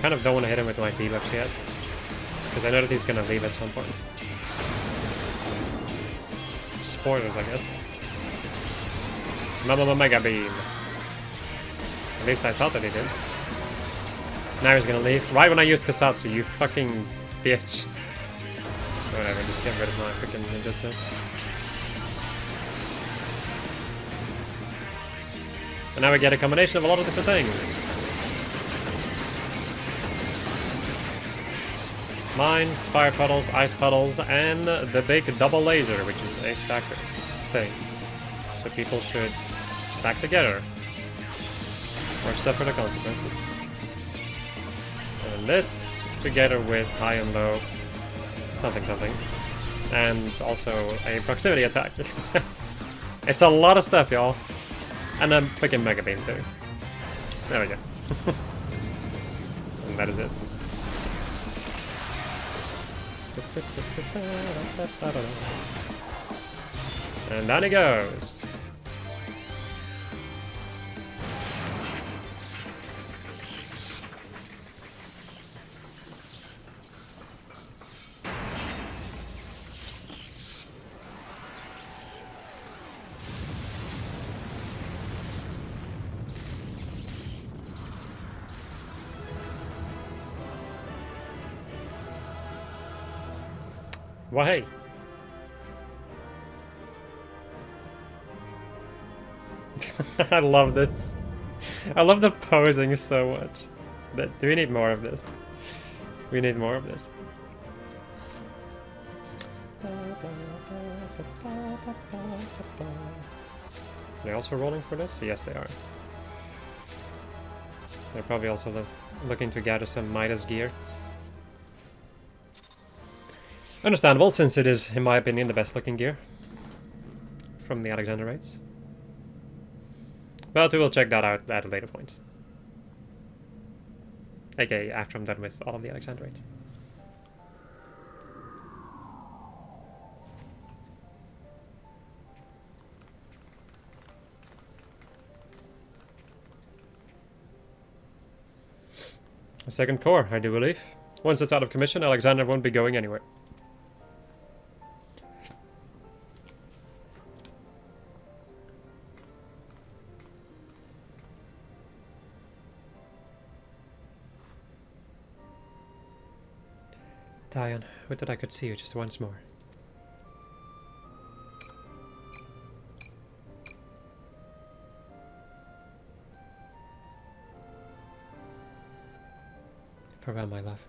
Kind of don't want to hit him with my debuffs yet, because I know that he's gonna leave at some point. Spoilers, I guess. Mega Beam. At least I thought that he did. Now he's gonna leave. Right when I used Kasatsu, you fucking bitch. Whatever, just get rid of my freaking ninja stuff. And now we get a combination of a lot of different things. Mines, fire puddles, ice puddles, and the big double laser, which is a stacker thing. So people should stack together or suffer the consequences. And this, together with high and low, something, and also a proximity attack. It's a lot of stuff, y'all. And a freaking Mega Beam too. There we go. And that is it. And down he goes. Well, hey. I love this. I love the posing so much. Do we need more of this? We need more of this. Are they also rolling for this? Yes, they are. They're probably also looking to gather some Midas gear. Understandable, since it is, in my opinion, the best looking gear from the Alexander raids. But we will check that out at a later point. Okay, after I'm done with all of the Alexander raids. A second core, I do believe. Once it's out of commission, Alexander won't be going anywhere. Dion, would that I could see you just once more. Farewell, my love.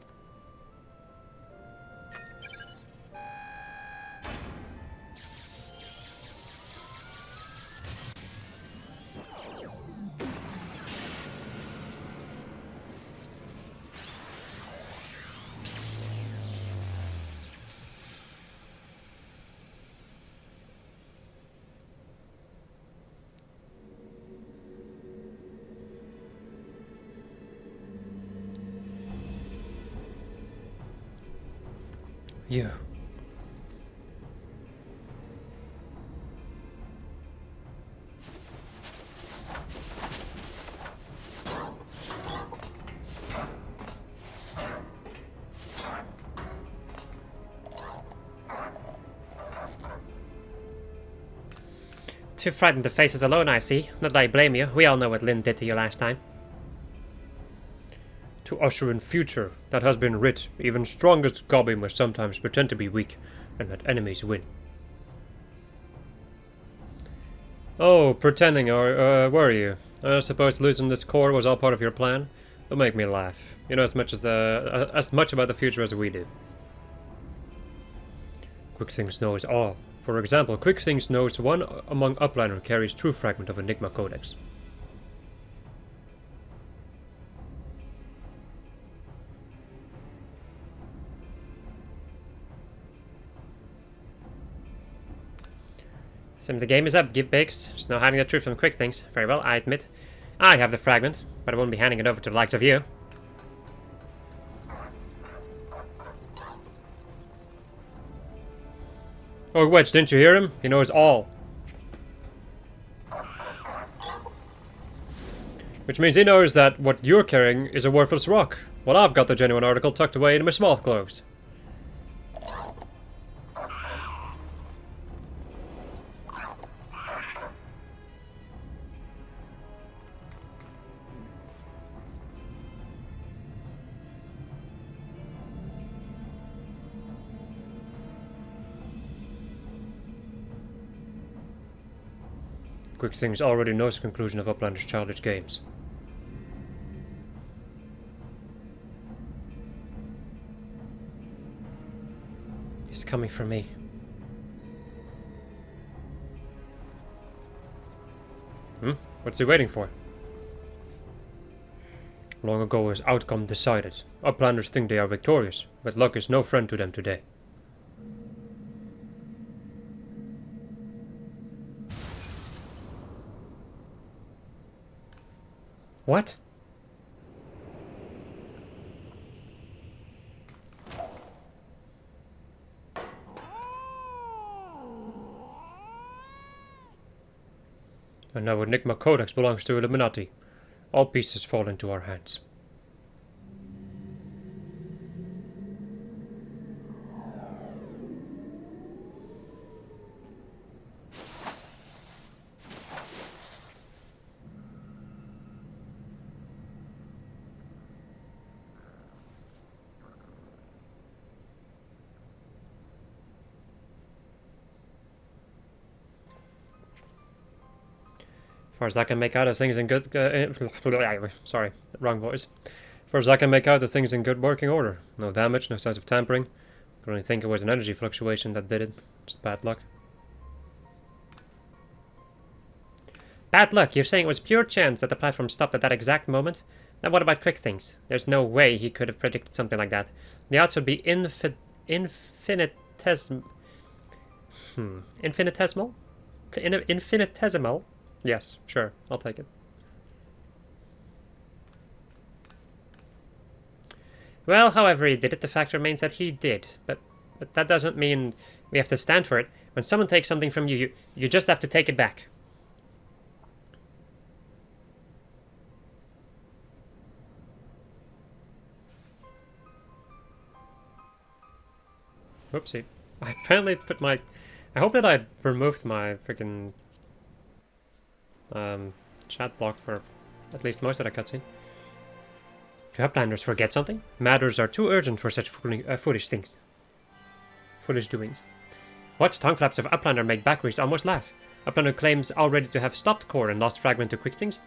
You. Too frightened to face us alone, I see. Not that I blame you. We all know what Lynn did to you last time. To usher in future that has been writ, even strongest Gobby must sometimes pretend to be weak and let enemies win. Oh, pretending, or were you? I suppose losing this core was all part of your plan? Don't make me laugh. You know as much about the future as we do. QuickThings knows all. For example, QuickThings knows one among Upliner carries true fragment of Enigma Codex. Sim, the game is up, give Biggs. There's no hiding the truth from QuickThings. Very well, I admit. I have the fragment, but I won't be handing it over to the likes of you. Oh, Wedge, didn't you hear him? He knows all. Which means he knows that what you're carrying is a worthless rock, while I've got the genuine article tucked away in my small clothes. QuickThings already knows the conclusion of Uplander's childish games. He's coming for me. What's he waiting for? Long ago his outcome decided. Uplanders think they are victorious, but luck is no friend to them today. What? And now Enigma Codex belongs to Illuminati. All pieces fall into our hands. Far as I can make out of things in good... sorry, wrong voice. Far as I can make out of things in good working order. No damage, no signs of tampering. Could only think it was an energy fluctuation that did it. Just bad luck. Bad luck? You're saying it was pure chance that the platform stopped at that exact moment? Then what about QuickThings? There's no way he could have predicted something like that. The odds would be infinitesimal? Infinitesimal? Yes, sure, I'll take it. Well, however he did it, the fact remains that he did. But that doesn't mean we have to stand for it. When someone takes something from you, you just have to take it back. Whoopsie. I apparently put my... I hope that I removed my freaking... chat block for at least most of the cutscene. Do Uplanders forget something? Matters are too urgent for such foolish things. Foolish doings. What? Tongue flaps of Uplander make Backreeks almost laugh. Uplander claims already to have stopped core and lost fragment to QuickThings.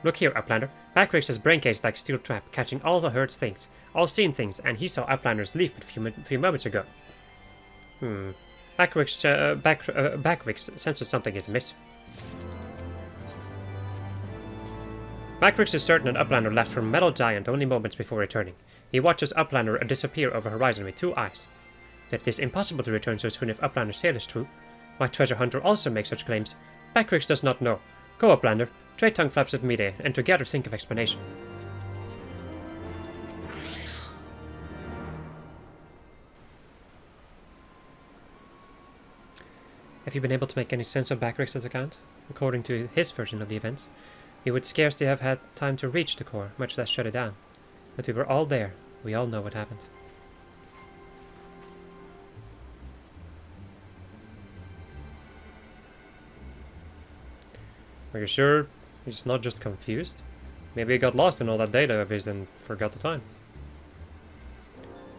Look here, Uplander. Backreeks has brain case like steel trap, catching all the heard things, all seen things, and he saw Uplanders leave but few moments ago. Backreeks senses something is amiss. Backreeks is certain an Uplander left from Metal Giant only moments before returning. He watches Uplander disappear over horizon with 2 eyes. That it is impossible to return so soon if Uplander's tale is true. Why Treasure Hunter also makes such claims. Backreeks does not know. Go, Uplander. Trade tongue flaps with Mide, and together think of explanation. Have you been able to make any sense of Backrix's account? According to his version of the events, we would scarcely have had time to reach the core, much less shut it down. But we were all there. We all know what happened. Are you sure he's not just confused? Maybe he got lost in all that data of his and forgot the time.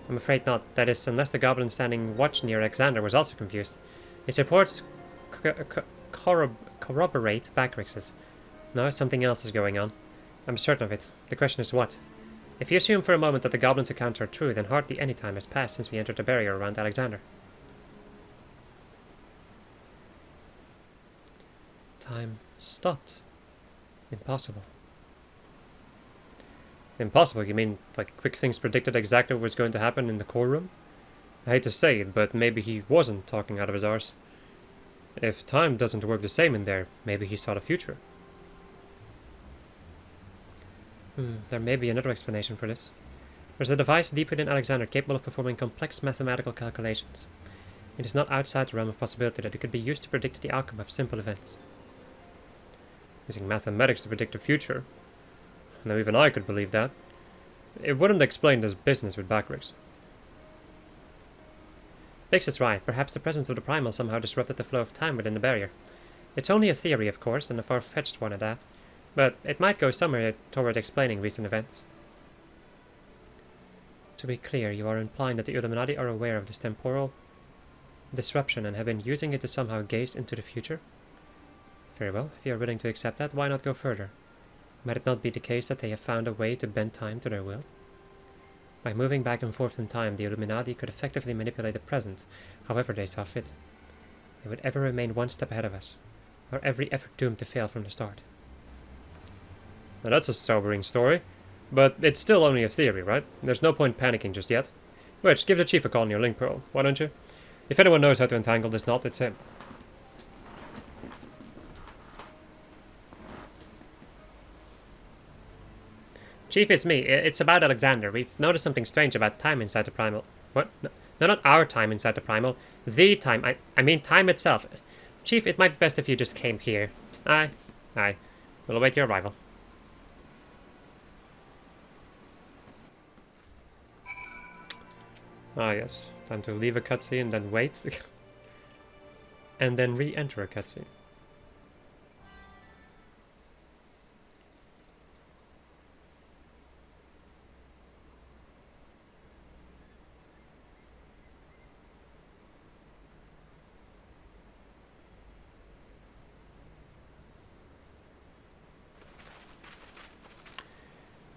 I'm afraid not. That is, unless the goblin standing watch near Alexander was also confused. His reports corroborate Backrix's. No, something else is going on. I'm certain of it. The question is what? If you assume for a moment that the goblin's accounts are true, then hardly any time has passed since we entered the barrier around Alexander. Time stopped. Impossible. Impossible? You mean, like, Quick Things predicted exactly what was going to happen in the core room? I hate to say it, but maybe he wasn't talking out of his arse. If time doesn't work the same in there, maybe he saw the future. There may be another explanation for this. There's a device deep within Alexander capable of performing complex mathematical calculations. It is not outside the realm of possibility that it could be used to predict the outcome of simple events. Using mathematics to predict the future? Now even I could believe that. It wouldn't explain this business with Backrix. Bix is right. Perhaps the presence of the primal somehow disrupted the flow of time within the barrier. It's only a theory, of course, and a far-fetched one at that. But it might go somewhere toward explaining recent events. To be clear, you are implying that the Illuminati are aware of this temporal disruption and have been using it to somehow gaze into the future? Very well, if you are willing to accept that, why not go further? Might it not be the case that they have found a way to bend time to their will? By moving back and forth in time, the Illuminati could effectively manipulate the present, however they saw fit. They would ever remain one step ahead of us, our every effort doomed to fail from the start. Now that's a sobering story, but it's still only a theory, right? There's no point panicking just yet. Which, give the chief a call on your link pearl, why don't you? If anyone knows how to entangle this knot, it's him. Chief, it's me. It's about Alexander. We've noticed something strange about time inside the primal. What? No, not our time inside the primal. The time. I mean time itself. Chief, it might be best if you just came here. Aye. We'll await your arrival. Ah, yes. Time to leave a cutscene, then wait. And then re-enter a cutscene.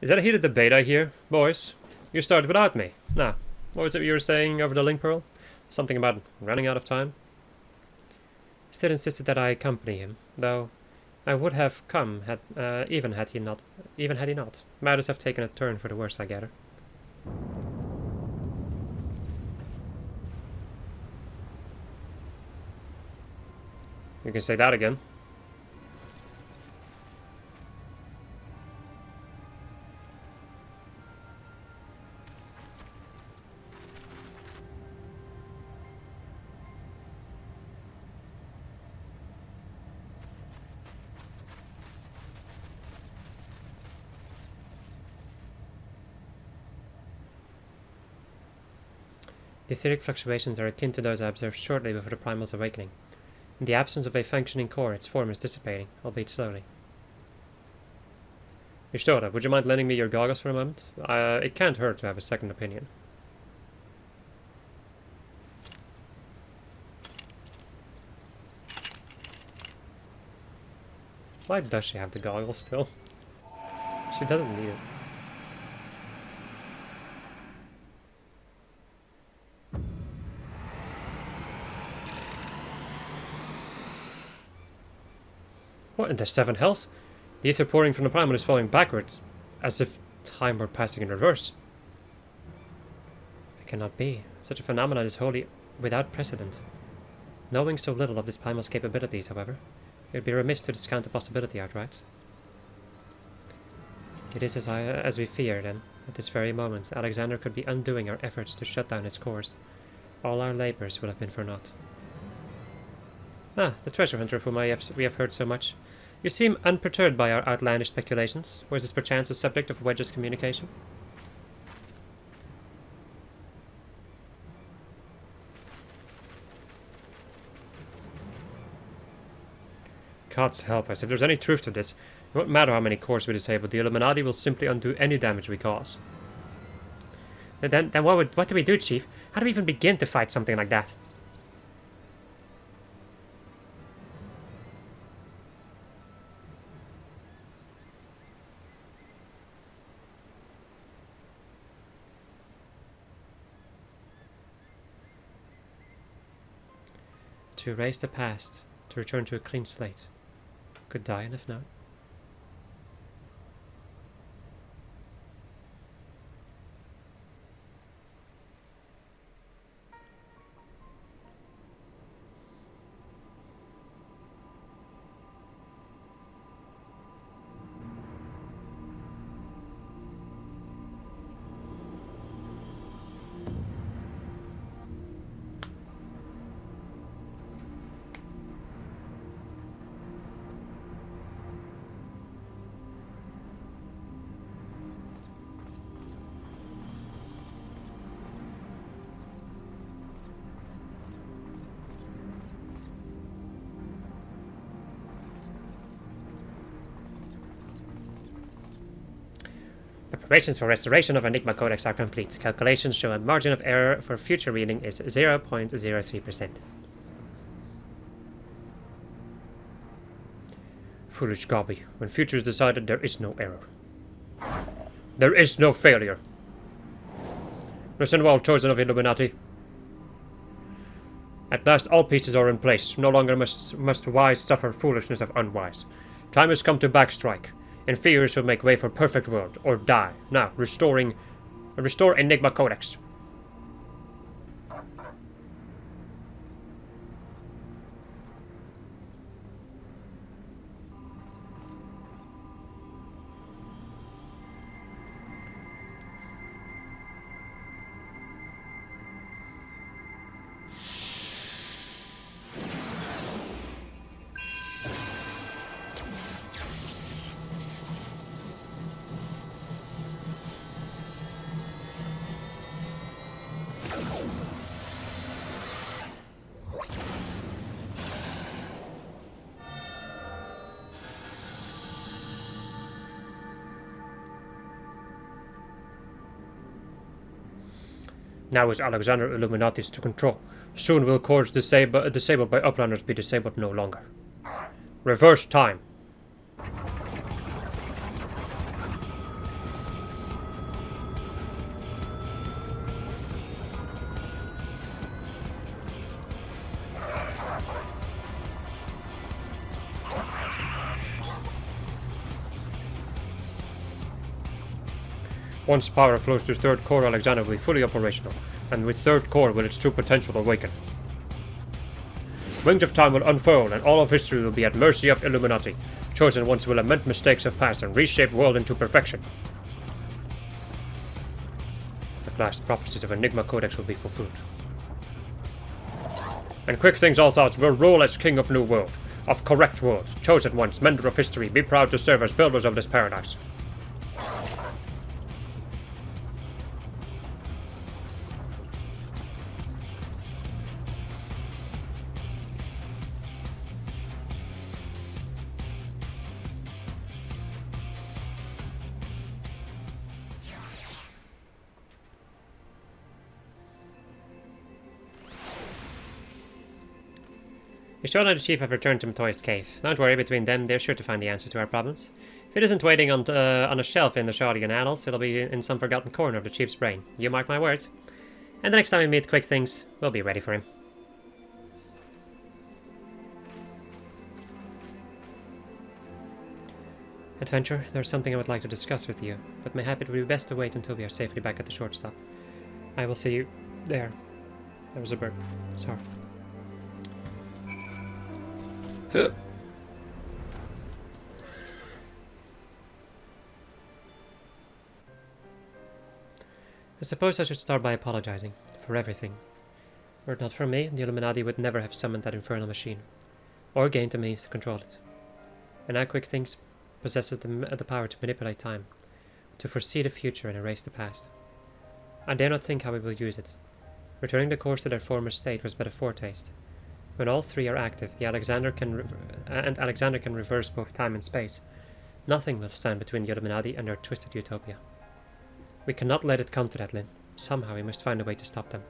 Is that a heated debate I hear, boys? You started without me. Nah. What was it you were saying over the link pearl? Something about running out of time? Still insisted that I accompany him, though I would have come even had he not. Matters have taken a turn for the worse, I gather. You can say that again. The etheric fluctuations are akin to those I observed shortly before the primal's awakening. In the absence of a functioning core, its form is dissipating, albeit slowly. Ishtora, would you mind lending me your goggles for a moment? It can't hurt to have a second opinion. Why does she have the goggles still? She doesn't need it. What in the seven hells? The ether pouring from the primal is falling backwards, as if time were passing in reverse. It cannot be. Such a phenomenon is wholly without precedent. Knowing so little of this primal's capabilities, however, it would be remiss to discount the possibility outright. It is as we fear, then. At this very moment, Alexander could be undoing our efforts to shut down its cores. All our labors will have been for naught. Ah, the treasure hunter of whom we have heard so much. You seem unperturbed by our outlandish speculations. Was this perchance the subject of Wedge's communication? Gods help us, if there's any truth to this, it won't matter how many cores we disable, the Illuminati will simply undo any damage we cause. Then what do we do, Chief? How do we even begin to fight something like that? To erase the past, to return to a clean slate. Could die, and if not. Preparations for restoration of Enigma Codex are complete. Calculations show a margin of error for future reading is 0.03%. Foolish Gobby. When future is decided, there is no error. There is no failure. Listen well, chosen of Illuminati. At last all pieces are in place. No longer must wise suffer foolishness of unwise. Time has come to backstrike. Inferiors will make way for perfect world, or die. Now, restore Enigma Codex. Now is Alexander Illuminati's to control. Soon will cores disabled by uplanders be disabled no longer. Reverse time. Once power flows to third core, Alexander will be fully operational, and with third core will its true potential awaken. Wings of time will unfurl, and all of history will be at mercy of Illuminati. Chosen ones will lament mistakes of past and reshape world into perfection. At last, prophecies of Enigma Codex will be fulfilled. And quick things all thoughts will rule as king of new world, of correct world. Chosen ones, mender of history, be proud to serve as builders of this paradise. Ishona and the Chief have returned to Matoya's cave. Don't worry, between them, they're sure to find the answer to our problems. If it isn't waiting on a shelf in the Shardian annals, it'll be in some forgotten corner of the Chief's brain. You mark my words. And the next time we meet Quick Things, we'll be ready for him. Adventure, there's something I would like to discuss with you, but mayhap it would be best to wait until we are safely back at the shortstop. I will see you there. There was a bird. Sorry. I suppose I should start by apologizing for everything. Were it not for me, the Illuminati would never have summoned that infernal machine. or gained the means to control it. And now Quick Things possesses the power to manipulate time, to foresee the future and erase the past. I dare not think how we will use it. Returning the cores to their former state was but a foretaste. When all three are active, Alexander can reverse both time and space. Nothing will stand between the Illuminati and their twisted utopia. We cannot let it come to that, Lynn. Somehow we must find a way to stop them.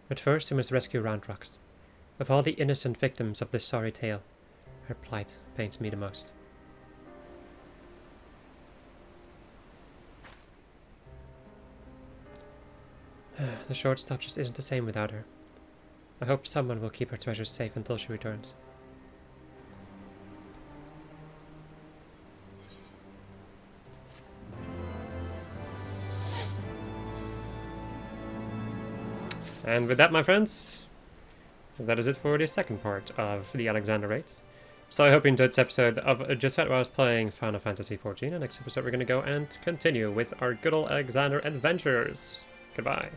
But first we must rescue Roundrocks. Of all the innocent victims of this sorry tale, her plight pains me the most. The shortstop just isn't the same without her. I hope someone will keep her treasures safe until she returns. And with that, my friends, that is it for the second part of the Alexander raids. So I hope you enjoyed this episode of Just That, where I was playing Final Fantasy XIV. And next episode we're going to go and continue with our good old Alexander adventures. Goodbye.